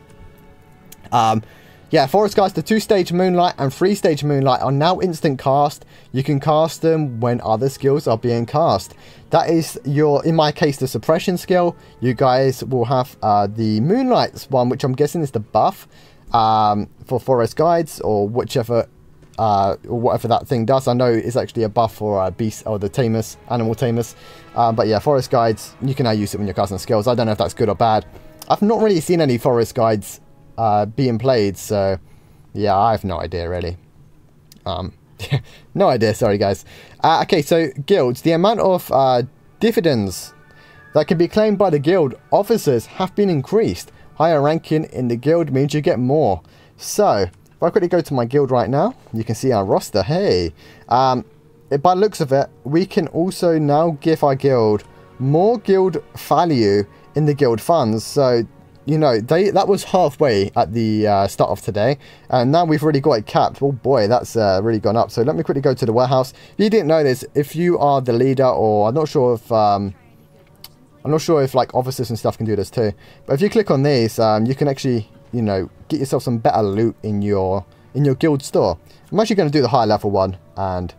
Yeah, Forest Guides, the 2-stage Moonlight and 3-stage Moonlight are now instant cast. You can cast them when other skills are being cast. That is your, in my case, the suppression skill. You guys will have the Moonlight's one, which I'm guessing is the buff for Forest Guides, or whichever, or whatever that thing does. I know it's actually a buff for beast or the tamers, animal tamers. But yeah, Forest Guides, you can now use it when you're casting skills. I don't know if that's good or bad. I've not really seen any Forest Guides being played, so yeah, I have no idea really. No idea, sorry guys. Okay, so guilds, the amount of dividends that can be claimed by the guild officers have been increased. Higher ranking in the guild means you get more. So if I quickly go to my guild right now, you can see our roster. Hey, by the looks of it, we can also now give our guild more guild value in the guild funds. So you know, that was halfway at the start of today, and now we've already got it capped. Oh boy, that's really gone up. So let me quickly go to the warehouse. If you didn't know this, if you are the leader, or I'm not sure if like officers and stuff can do this too, but if you click on these, you can actually, you know, get yourself some better loot in your guild store. I'm actually going to do the higher level one and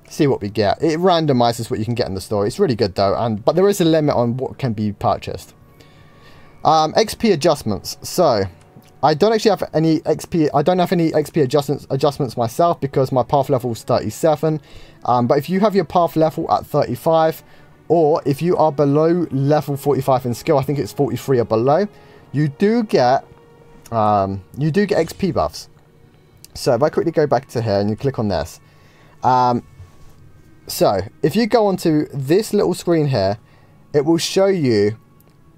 see what we get. It randomizes what you can get in the store. It's really good though, but there is a limit on what can be purchased. XP adjustments. So I don't actually have any XP. I don't have any XP adjustments myself because my path level is 37. But if you have your path level at 35, or if you are below level 45 in skill, I think it's 43 or below, you do get XP buffs. So if I quickly go back to here and you click on this, so if you go onto this little screen here, it will show you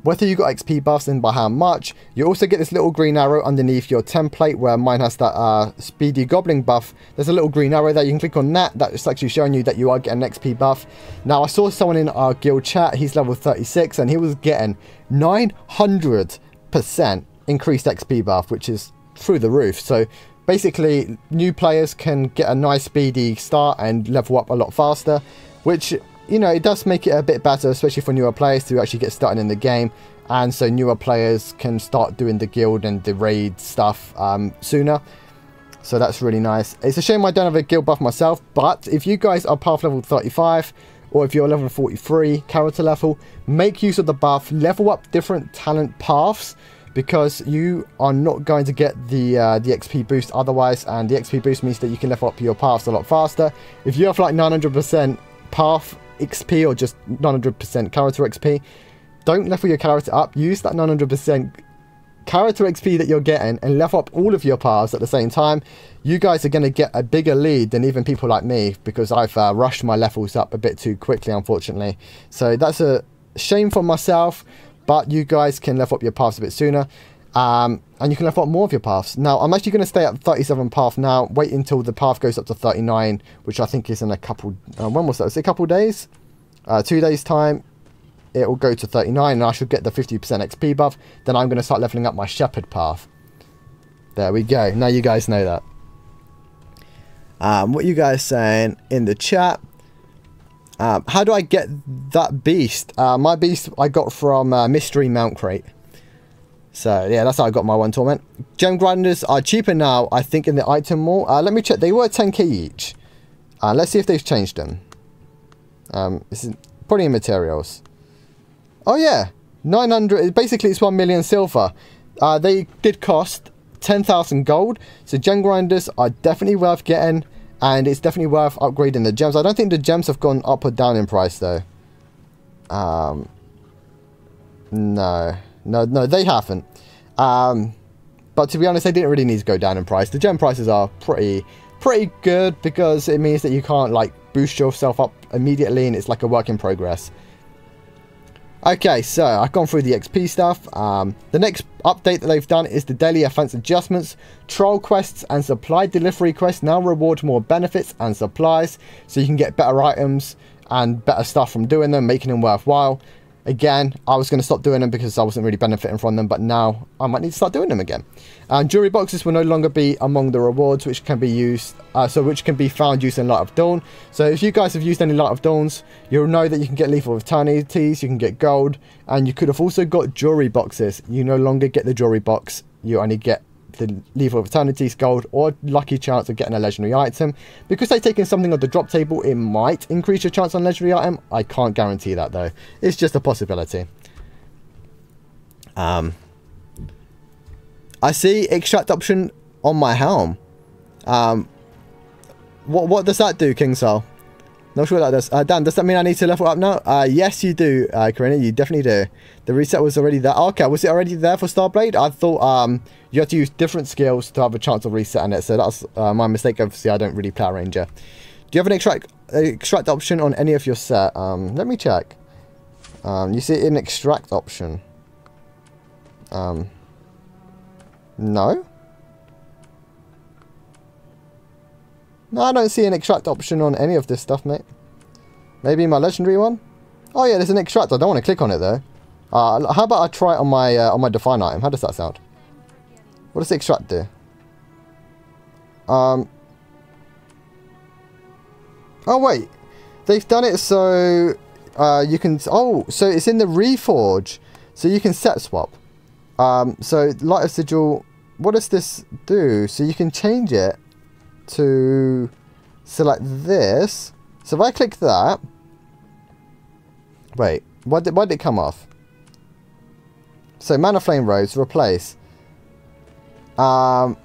whether you got XP buffs and by how much. You also get this little green arrow underneath your template, where mine has that speedy goblin buff. There's a little green arrow there. You can click on that. That's actually showing you that you are getting an XP buff. Now I saw someone in our guild chat, he's level 36 and he was getting 900% increased XP buff, which is through the roof. So basically new players can get a nice speedy start and level up a lot faster, which, you know, it does make it a bit better, especially for newer players to actually get started in the game. And so newer players can start doing the guild and the raid stuff sooner. So that's really nice. It's a shame I don't have a guild buff myself, but if you guys are path level 35, or if you're level 43 character level, make use of the buff, level up different talent paths, because you are not going to get the XP boost otherwise, and the XP boost means that you can level up your paths a lot faster. If you have like 900% path XP or just 900% character XP, don't level your character up. Use that 900% character XP that you're getting and level up all of your paths at the same time. You guys are going to get a bigger lead than even people like me, because I've rushed my levels up a bit too quickly, unfortunately. So that's a shame for myself, but you guys can level up your paths a bit sooner. And you can level up more of your paths. Now, I'm actually going to stay at 37 path now. Wait until the path goes up to 39, which I think is in a couple... when was that? Was it a couple days? 2 days time. It will go to 39, and I should get the 50% XP buff. Then I'm going to start leveling up my Shepherd path. There we go. Now you guys know that. What you guys saying in the chat? How do I get that beast? My beast I got from Mystery Mount Crate. So yeah, that's how I got my 1 torment. Gem grinders are cheaper now, I think, in the item mall. Let me check. They were 10k each. Let's see if they've changed them. This is probably in materials. Oh yeah, 900. Basically, it's 1 million silver. They did cost 10,000 gold. So gem grinders are definitely worth getting, and it's definitely worth upgrading the gems. I don't think the gems have gone up or down in price though. No, they haven't. But to be honest, they didn't really need to go down in price. The gem prices are pretty good because it means that you can't like boost yourself up immediately, and it's like a work in progress. Okay, so I've gone through the XP stuff. The next update that they've done is the daily offense adjustments. Troll quests and supply delivery quests now reward more benefits and supplies, so you can get better items and better stuff from doing them, making them worthwhile. Again, I was going to stop doing them because I wasn't really benefiting from them, but now I might need to start doing them again. Jewelry boxes will no longer be among the rewards, which can be used, which can be found using Light of Dawn. So if you guys have used any Light of Dawns, you'll know that you can get Lethal Eternities, you can get gold, and you could have also got jewelry boxes. You no longer get the jewelry box, you only get the Lethal Eternities, gold, or lucky chance of getting a legendary item. Because they've taken something off the drop table, it might increase your chance on legendary item. I can't guarantee that though. It's just a possibility. I see extract option on my helm. What does that do, King Soul? Not sure what that does. Dan, does that mean I need to level up now? Yes, you do, Karina. You definitely do. The reset was already there. Okay, was it already there for Starblade? I thought you had to use different skills to have a chance of resetting it. So that's my mistake. Obviously, I don't really play a Ranger. Do you have an extract option on any of your set? Let me check. You see an extract option. No? No, I don't see an extract option on any of this stuff, mate. Maybe my legendary one? Oh yeah, there's an extract. I don't want to click on it though. How about I try it on my define item? How does that sound? What does the extract do? Oh wait, they've done it so you can. Oh, so it's in the Reforge, so you can set swap. So Light of Sigil. What does this do? So you can change it to select this. So if I click that, wait, why did it come off? So Mana Flame Rose, replace. I'm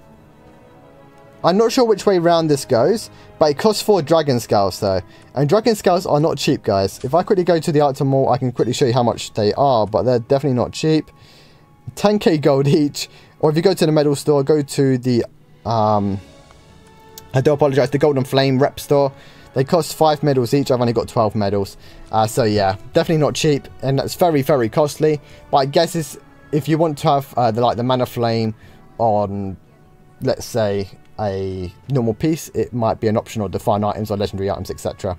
not sure which way round this goes, but it costs 4 Dragon Scales though, and Dragon Scales are not cheap, guys. If I quickly go to the item mall, I can quickly show you how much they are, but they're definitely not cheap. 10k gold each, or if you go to the medal store, go to the I do apologise, the Golden Flame rep store. They cost 5 medals each. I've only got 12 medals. So yeah, definitely not cheap, and that's very, very costly. But I guess it's, if you want to have the Mana Flame on, let's say, a normal piece, it might be an option, or define items or legendary items, etc.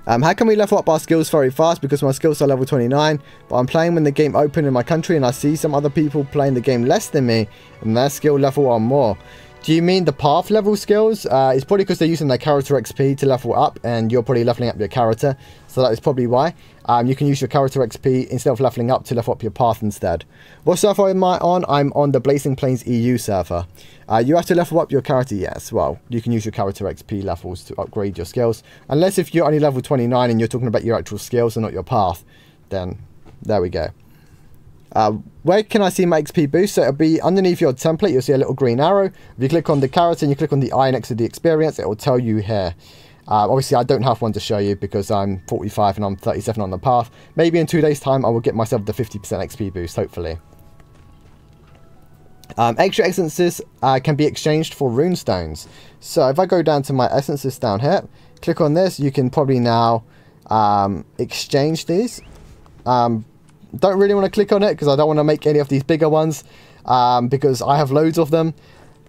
How can we level up our skills very fast? Because my skills are level 29, but I'm playing when the game opened in my country, and I see some other people playing the game less than me, and their skill level are more. Do you mean the path level skills? It's probably because they're using their character XP to level up, and you're probably leveling up your character, so that is probably why. You can use your character XP instead of leveling up to level up your path instead. What server am I on? I'm on the Blazing Plains EU server. You have to level up your character, yes. Well, you can use your character XP levels to upgrade your skills. Unless if you're only level 29 and you're talking about your actual skills and not your path, then there we go. Where can I see my XP boost? So it'll be underneath your template. You'll see a little green arrow. If you click on the character and you click on the eye next to the experience, it will tell you here. Obviously, I don't have one to show you because I'm 45 and I'm 37 on the path. Maybe in 2 days' time, I will get myself the 50% XP boost, hopefully. Extra essences can be exchanged for rune stones. So if I go down to my essences down here, click on this, you can probably now exchange these. Don't really want to click on it because I don't want to make any of these bigger ones because I have loads of them.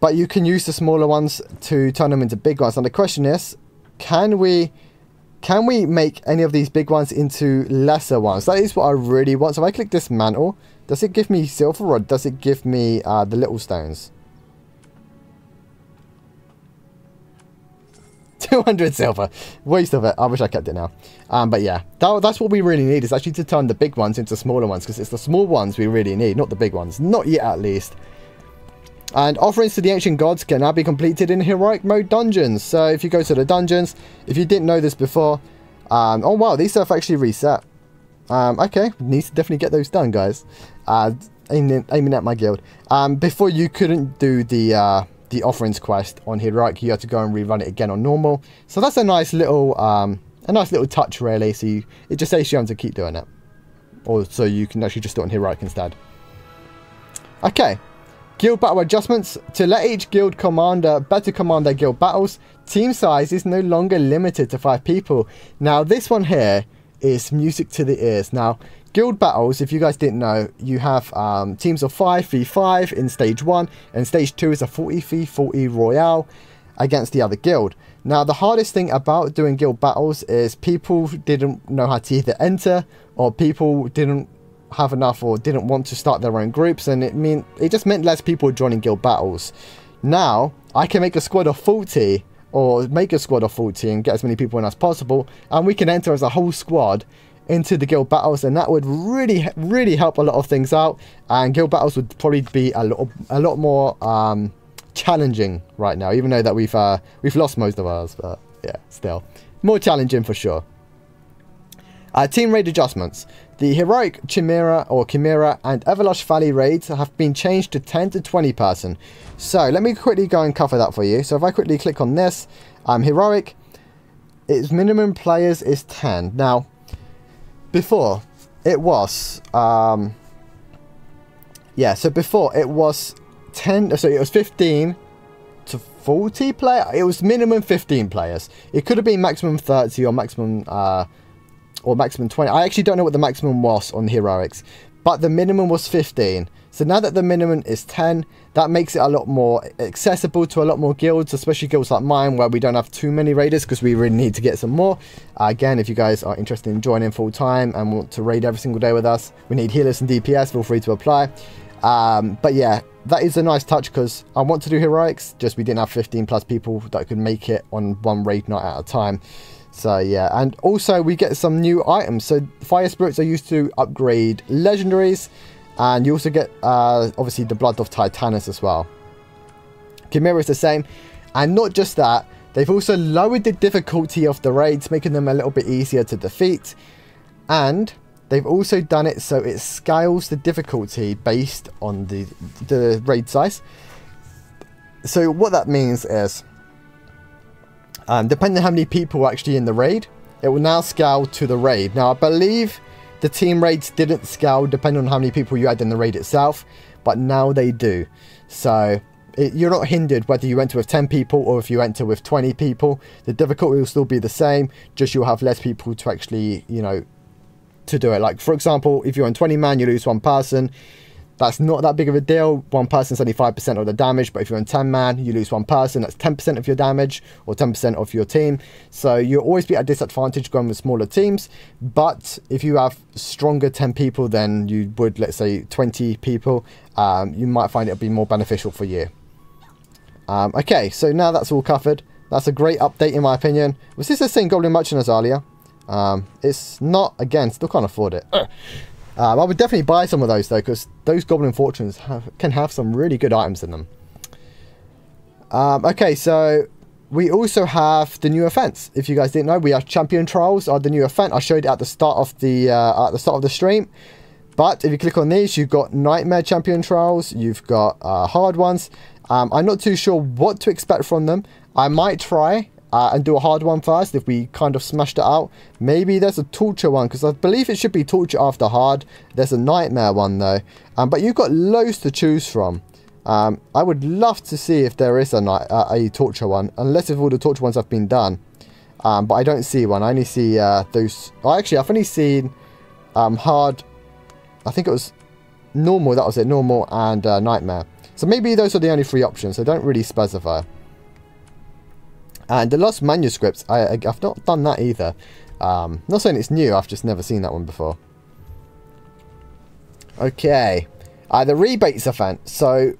But you can use the smaller ones to turn them into big ones. And the question is, can we make any of these big ones into lesser ones? That is what I really want. So if I click this mantle, does it give me silver or does it give me the little stones? 200 silver. Waste of it. I wish I kept it now. But yeah, that's what we really need, is actually to turn the big ones into smaller ones, because it's the small ones we really need, not the big ones. Not yet, at least. And offerings to the ancient gods can now be completed in heroic mode dungeons. So if you go to the dungeons, if you didn't know this before, oh wow, these stuff actually reset. Okay, need to definitely get those done, guys. Aiming at my guild. Before you couldn't do the offerings quest on heroic, you had to go and rerun it again on normal. So that's a nice little a nice little touch really. So it just saves you having to keep doing it, or so you can actually just do it on heroic instead. Okay, guild battle adjustments. To let each guild commander better command their guild battles, team size is no longer limited to 5 people. Now this one here is music to the ears. Now guild battles, if you guys didn't know, you have teams of 5v5 in stage 1, and stage 2 is a 40v40 royale against the other guild. Now the hardest thing about doing guild battles is people didn't know how to either enter, or people didn't have enough or didn't want to start their own groups, and it just meant less people joining guild battles. Now I can make a squad of 40, or make a squad of 40 and get as many people in as possible, and we can enter as a whole squad into the guild battles, and that would really help a lot of things out, and guild battles would probably be a lot more challenging right now, even though that we've lost most of ours, but yeah, still more challenging for sure. Team raid adjustments. The heroic Chimera and Everlush Valley raids have been changed to 10 to 20 person. So let me quickly go and cover that for you. So if I quickly click on this, heroic, its minimum players is 10. Now before it was so before it was 10, so it was 15 to 40 player. It was minimum 15 players. It could have been maximum 30 or maximum 20. I actually don't know what the maximum was on heroics, but the minimum was 15. So now that the minimum is 10, that makes it a lot more accessible to a lot more guilds, especially guilds like mine where we don't have too many raiders, because we really need to get some more. Again, if you guys are interested in joining full time and want to raid every single day with us, we need healers and DPS, feel free to apply. But yeah, that is a nice touch, because I want to do heroics, just we didn't have 15 plus people that could make it on one raid night at a time. So yeah, and also we get some new items. So fire spirits are used to upgrade legendaries, and you also get obviously the blood of Titanus as well. Chimera is the same, and not just that, they've also lowered the difficulty of the raids, making them a little bit easier to defeat, and they've also done it so it scales the difficulty based on the raid size. So what that means is, depending on how many people are actually in the raid, it will now scale to the raid. Now I believe the team raids didn't scale depending on how many people you had in the raid itself, but now they do. So you're not hindered whether you enter with 10 people or if you enter with 20 people. The difficulty will still be the same, just you'll have less people to actually, you know, to do it. Like for example, if you're on 20 man, you lose one person. That's not that big of a deal. One person's only 5% of the damage, but if you're on 10 man, you lose one person, that's 10% of your damage, or 10% of your team. So you'll always be at a disadvantage going with smaller teams, but if you have stronger 10 people than you would, let's say 20 people, you might find it'll be more beneficial for you. Okay, so now that's all covered. That's a great update in my opinion. Was this the same Goblin Merchant as earlier? It's not, again, still can't afford it. I would definitely buy some of those though, because those Goblin Fortunes can have some really good items in them. Okay, so we also have the new events. If you guys didn't know, we have Champion Trials are the new event. I showed it at the start of the stream. But if you click on these, you've got Nightmare Champion Trials, you've got hard ones. I'm not too sure what to expect from them. I might try and do a hard one first if we kind of smashed it out. Maybe there's a torture one, because I believe it should be torture after hard. There's a nightmare one though, but you've got loads to choose from. I would love to see if there is a torture one, unless if all the torture ones have been done, but I don't see one. I only see those. Oh, actually I've only seen hard. I think it was normal, that was it, normal and nightmare. So maybe those are the only 3 options, so don't really specify. And the Lost Manuscripts, I've not done that either. Not saying it's new, I've just never seen that one before. Okay, the rebates event. So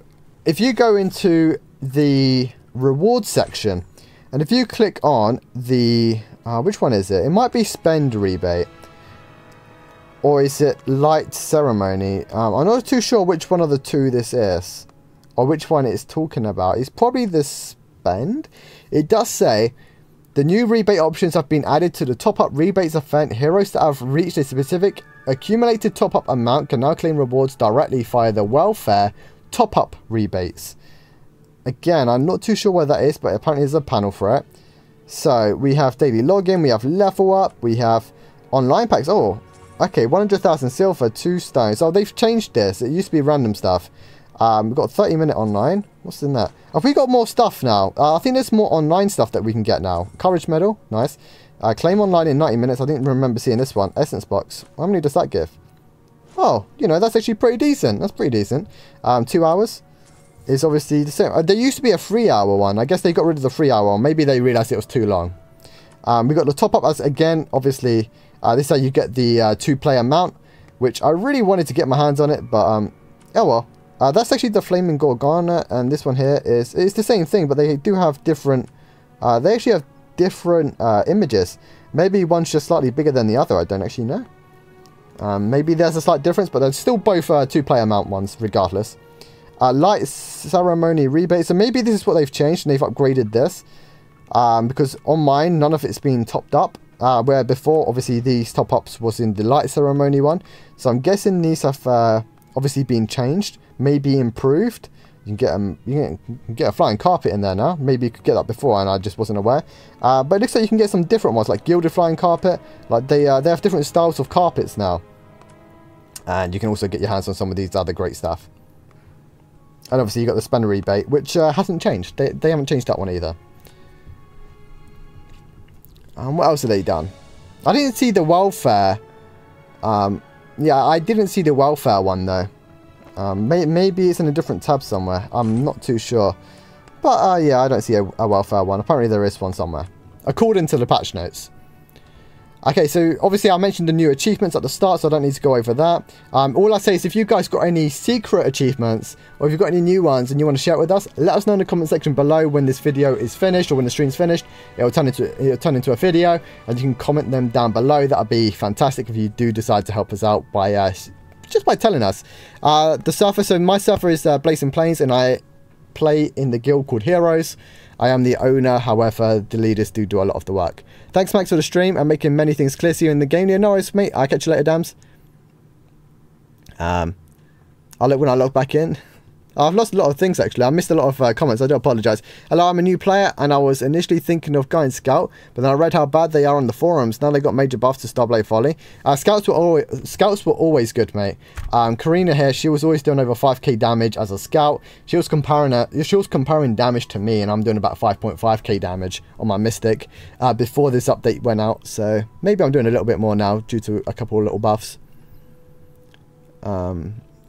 if you go into the rewards section, and if you click on the, which one is it? It might be spend rebate. Or is it light ceremony? I'm not too sure which one of the two this is, or which one it's talking about. It's probably the spend. It does say the new rebate options have been added to the top-up rebates event. Heroes that have reached a specific accumulated top-up amount can now claim rewards directly via the welfare top-up rebates. Again, I'm not too sure where that is, but apparently there's a panel for it. So we have daily login, we have level up, we have online packs. Oh, okay, 100,000 silver, 2 stones. Oh, they've changed this. It used to be random stuff. We've got 30-minute online. What's in that? Have we got more stuff now? I think there's more online stuff that we can get now. Courage medal, nice. Claim online in 90 minutes. I didn't remember seeing this one. Essence box. How many does that give? Oh, you know, that's actually pretty decent. That's pretty decent. 2 hours is obviously the same. There used to be a 3-hour one. I guess they got rid of the 3-hour one. Maybe they realized it was too long. We got the top up as again, obviously. This is how you get the 2-player mount, which I really wanted to get my hands on it, but oh well. That's actually the Flaming Gorgona, and this one here is it's the same thing, but they do have different. They actually have different images. Maybe one's just slightly bigger than the other. I don't actually know. Maybe there's a slight difference, but they're still both 2-player mount ones, regardless. Light ceremony rebate. So maybe this is what they've changed, and they've upgraded this. Because on mine, none of it's been topped up. Where before, obviously, these top-ups was in the light ceremony one. So I'm guessing these have obviously been changed, maybe improved. You can get a flying carpet in there now. Maybe you could get that before, and I just wasn't aware. But it looks like you can get some different ones, like gilded flying carpet. Like they have different styles of carpets now, and you can also get your hands on some of these other great stuff. And obviously you got the spender rebate, which hasn't changed. They haven't changed that one either. What else have they done? I didn't see the welfare. Yeah, I didn't see the welfare one though. Maybe it's in a different tab somewhere. I'm not too sure. But yeah, I don't see a welfare one. Apparently there is one somewhere, according to the patch notes. Okay, so obviously I mentioned the new achievements at the start, so I don't need to go over that. All I say is if you guys got any secret achievements, or if you've got any new ones and you want to share it with us, let us know in the comment section below when this video is finished, or when the stream's finished. It'll turn into a video, and you can comment them down below. That'd be fantastic if you do decide to help us out by just by telling us. The server, so my server is Blazing Plains, and I play in the guild called Heroes. I am the owner, however, the leaders do a lot of the work. Thanks, Max, for the stream and making many things clear to you in the game. Yeah, no worries, mate. I'll catch you later, Dams. I'll look when I log back in. I've lost a lot of things, actually. I missed a lot of comments. I do apologise. Hello, I'm a new player, and I was initially thinking of going Scout, but then I read how bad they are on the forums. Now they got major buffs to Starblade Folly. Scouts were always good, mate. Karina here, she was always doing over 5k damage as a Scout. She was comparing damage to me, and I'm doing about 5.5k damage on my Mystic before this update went out. So maybe I'm doing a little bit more now due to a couple of little buffs.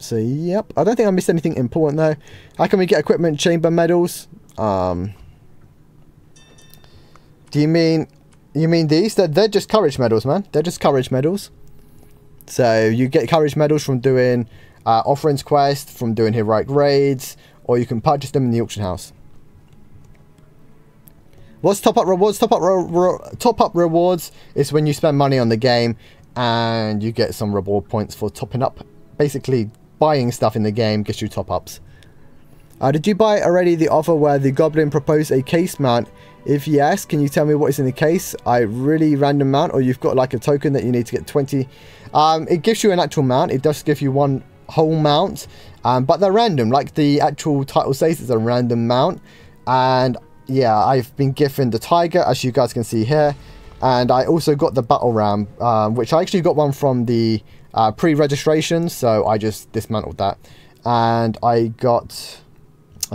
So, yep. I don't think I missed anything important, though. How can we get equipment chamber medals? Do you mean these? They're just courage medals, man. They're just courage medals. So, you get courage medals from doing offerings quest, from doing heroic raids, or you can purchase them in the auction house. What's top-up rewards? Top-up rewards is when you spend money on the game, and you get some reward points for topping up. Basically, buying stuff in the game gets you top-ups. Did you buy already the offer where the goblin proposed a case mount? If yes, can you tell me what is in the case? I really random mount, or you've got like a token that you need to get 20. It gives you an actual mount. It does give you one whole mount, but they're random. Like the actual title says, it's a random mount. And yeah, I've been given the tiger, as you guys can see here. And I also got the battle ram, which I actually got one from the pre-registration, so I just dismantled that. And I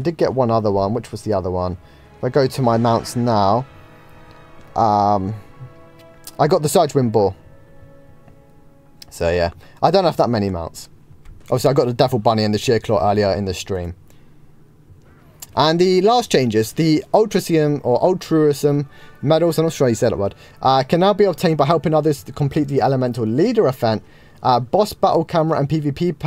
did get one other one. Which was the other one? If I go to my mounts now, I got the Surge Wind Ball. So yeah, I don't have that many mounts. Obviously I got the Devil Bunny and the Sheer Claw earlier in the stream. And the last changes, the altruism medals, I'm not sure how you said that word, can now be obtained by helping others to complete the Elemental Leader event. Boss battle camera and PvP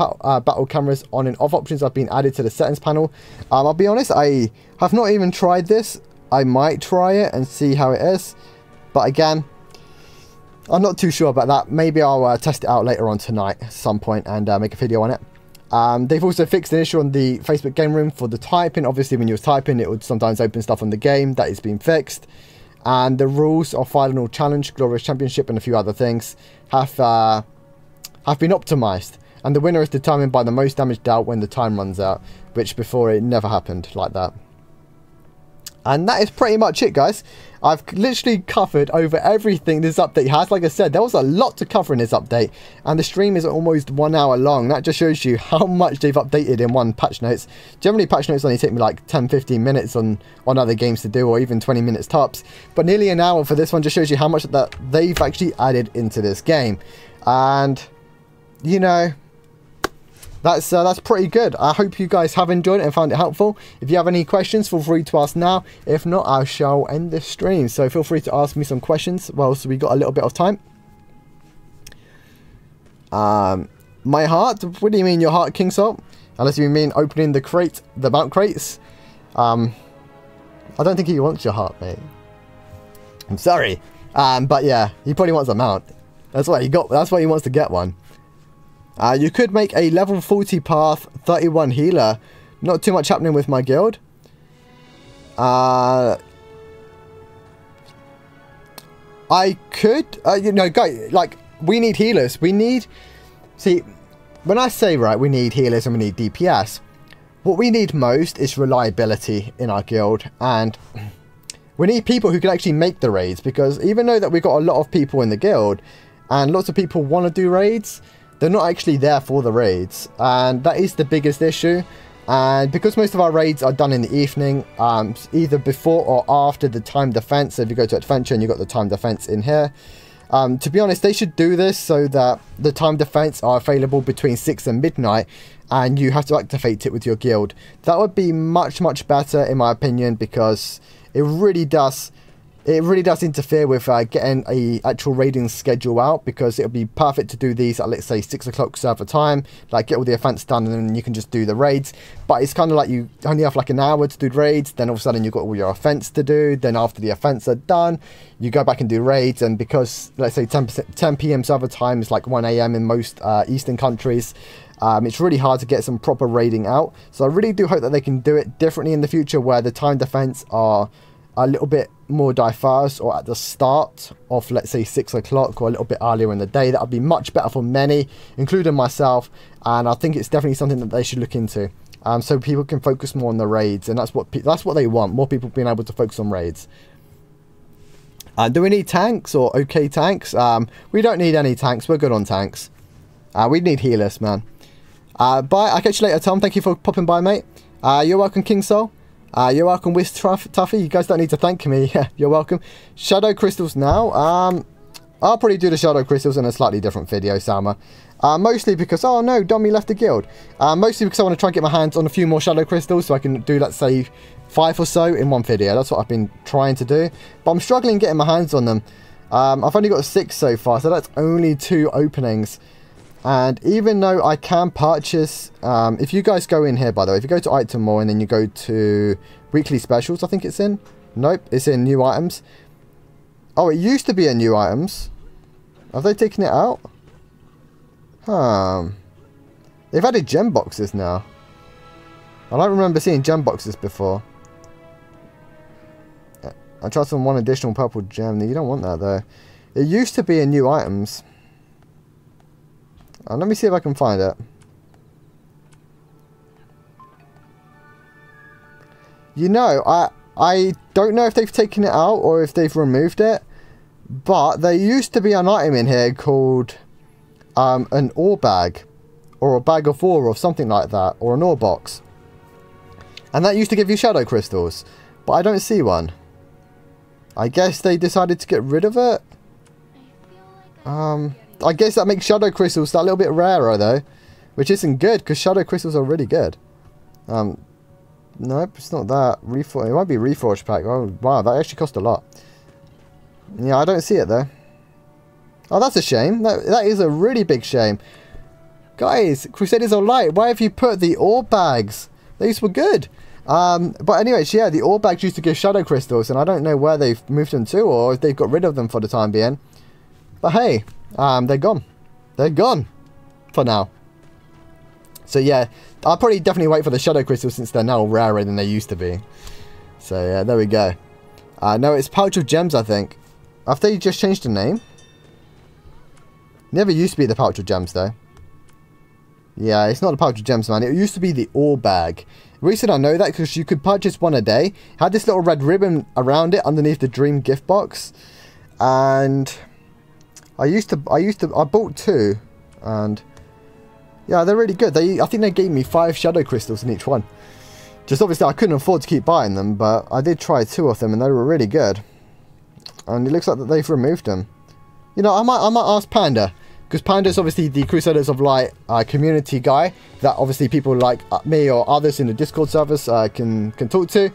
battle cameras on and off options have been added to the settings panel. I'll be honest, I have not even tried this. I might try it and see how it is. But again, I'm not too sure about that. Maybe I'll test it out later on tonight at some point and make a video on it. They've also fixed an issue on the Facebook game room for the typing. Obviously, when you were typing, it would sometimes open stuff on the game. That is being fixed. And the rules of Final Challenge, Glorious Championship, and a few other things have been optimized. And the winner is determined by the most damage dealt when the time runs out, which before it never happened like that. And that is pretty much it, guys. I've literally covered over everything this update has. Like I said, there was a lot to cover in this update, and the stream is almost 1 hour long. That just shows you how much they've updated in one patch notes. Generally, patch notes only take me like 10-15 minutes on other games to do, or even 20 minutes tops. But nearly an hour for this one just shows you how much that they've actually added into this game. And, you know, that's pretty good. I hope you guys have enjoyed it and found it helpful. If you have any questions, feel free to ask now. If not, I shall end this stream. So feel free to ask me some questions. Well, so we got a little bit of time. My heart? What do you mean your heart, King Salt? Unless you mean opening the crate, the mount crates. I don't think he wants your heart, mate. I'm sorry. But yeah, he probably wants a mount. That's what he got. That's why he wants to get one. You could make a level 40 path 31 healer. Not too much happening with my guild. I could, you know, guys, like, we need healers. We need, see, when I say, right, we need healers and we need DPS, what we need most is reliability in our guild. And we need people who can actually make the raids, because even though that we've got a lot of people in the guild and lots of people want to do raids, they're not actually there for the raids, and that is the biggest issue. And because most of our raids are done in the evening, either before or after the time defense. So if you go to adventure and you've got the time defense in here, to be honest, they should do this so that the time defense are available between 6 and midnight, and you have to activate it with your guild. That would be much better in my opinion, because it really does interfere with getting a actual raiding schedule out, because it'll be perfect to do these at, let's say, 6 o'clock server time, like get all the events done and then you can just do the raids. But it's kind of like you only have like an hour to do raids, then all of a sudden you've got all your events to do, then after the events are done you go back and do raids. And because, let's say, 10 p.m. server time is like 1 a.m. in most eastern countries, it's really hard to get some proper raiding out. So I really do hope that they can do it differently in the future, where the time defense are a little bit more diverse, or at the start of, let's say, 6 o'clock, or a little bit earlier in the day. That would be much better for many, including myself. And I think it's definitely something that they should look into, so people can focus more on the raids. And that's what they want, more people being able to focus on raids. Do we need tanks, or okay tanks? We don't need any tanks. We're good on tanks. We need healers, man. Bye. I'll catch you later, Tom. Thank you for popping by, mate. You're welcome, King Soul. You're welcome, Wiz Tuffy. You guys don't need to thank me. You're welcome. Shadow crystals now. I'll probably do the shadow crystals in a slightly different video, Salma. Mostly because, oh no, Dommy left the guild. Mostly because I want to try and get my hands on a few more shadow crystals, so I can do, let's say, 5 or so in one video. That's what I've been trying to do, but I'm struggling getting my hands on them. I've only got 6 so far, so that's only 2 openings. And even though I can purchase, if you guys go in here, by the way, if you go to item more and then you go to weekly specials, I think it's in. Nope, it's in new items. Oh, it used to be in new items. Have they taken it out? They've added gem boxes now. I don't remember seeing gem boxes before. I tried some 1 additional purple gem. You don't want that though. It used to be in new items. Let me see if I can find it. You know, I don't know if they've taken it out or if they've removed it, but there used to be an item in here called an ore bag, or a bag of ore, or something like that, or an ore box. And that used to give you shadow crystals, but I don't see one. I guess they decided to get rid of it. I guess that makes shadow crystals a little bit rarer though, which isn't good, because shadow crystals are really good. Nope, it's not that. It might be Reforged pack. Oh wow, that actually cost a lot. Yeah, I don't see it though. Oh, that's a shame. That is a really big shame. Guys, Crusaders are light. Why have you put the ore bags? These were good. But anyways, yeah, the ore bags used to give shadow crystals, and I don't know where they've moved them to, or if they've got rid of them for the time being. But hey, they're gone. They're gone for now. So yeah, I'll probably definitely wait for the shadow crystals, since they're now rarer than they used to be. So yeah, there we go. No, it's Pouch of Gems, I think. Have they just changed the name? Never used to be the Pouch of Gems though. Yeah, it's not the Pouch of Gems, man. It used to be the ore bag. The reason I know that because you could purchase one a day. It had this little red ribbon around it underneath the dream gift box, and I bought 2, and yeah, they're really good. I think they gave me 5 shadow crystals in each one. Just obviously I couldn't afford to keep buying them, but I did try 2 of them and they were really good. And it looks like that they've removed them. You know, I might ask Panda, because Panda's obviously the Crusaders of Light community guy that obviously people like me or others in the Discord servers can talk to.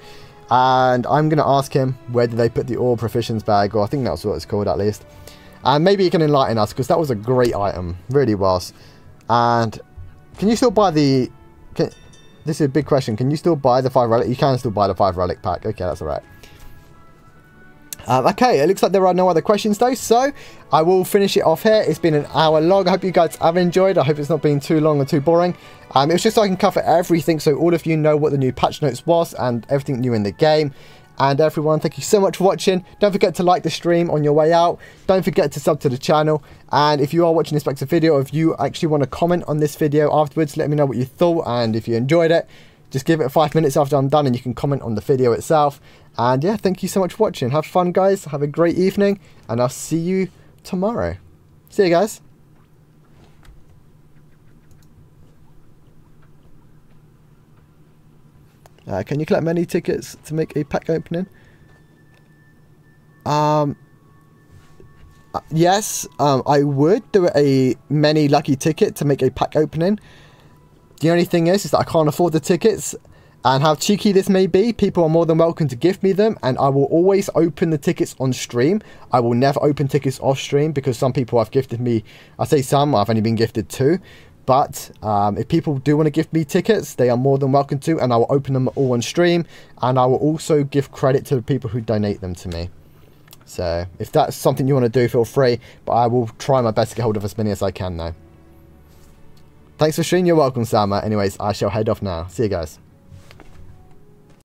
And I'm going to ask him where did they put the All Proficients bag, or I think that's what it's called at least. And maybe he can enlighten us, because that was a great item, really was. And can you still buy the... this is a big question. Can you still buy the 5 relic? You can still buy the 5 relic pack. Okay, that's alright. Okay, it looks like there are no other questions though, so I will finish it off here. It's been an hour long. I hope you guys have enjoyed. I hope it's not been too long or too boring. It was just so I can cover everything, so all of you know what the new patch notes was and everything new in the game. And everyone, thank you so much for watching. Don't forget to like the stream on your way out. Don't forget to sub to the channel. And if you are watching this back to video, if you actually want to comment on this video afterwards, let me know what you thought. And if you enjoyed it, just give it 5 minutes after I'm done and you can comment on the video itself. And yeah, thank you so much for watching. Have fun, guys. Have a great evening. And I'll see you tomorrow. See you guys. Can you collect many tickets to make a pack opening? Yes, I would do a many lucky ticket to make a pack opening. The only thing is that I can't afford the tickets, and how cheeky this may be, people are more than welcome to gift me them, and I will always open the tickets on stream. I will never open tickets off stream, because some people have gifted me, I say some, I've only been gifted 2. But if people do want to gift me tickets, they are more than welcome to, and I will open them all on stream, and I will also give credit to the people who donate them to me. So if that's something you want to do, feel free, but I will try my best to get hold of as many as I can now. Thanks for streaming. You're welcome, Sama. Anyways, I shall head off now. See you guys.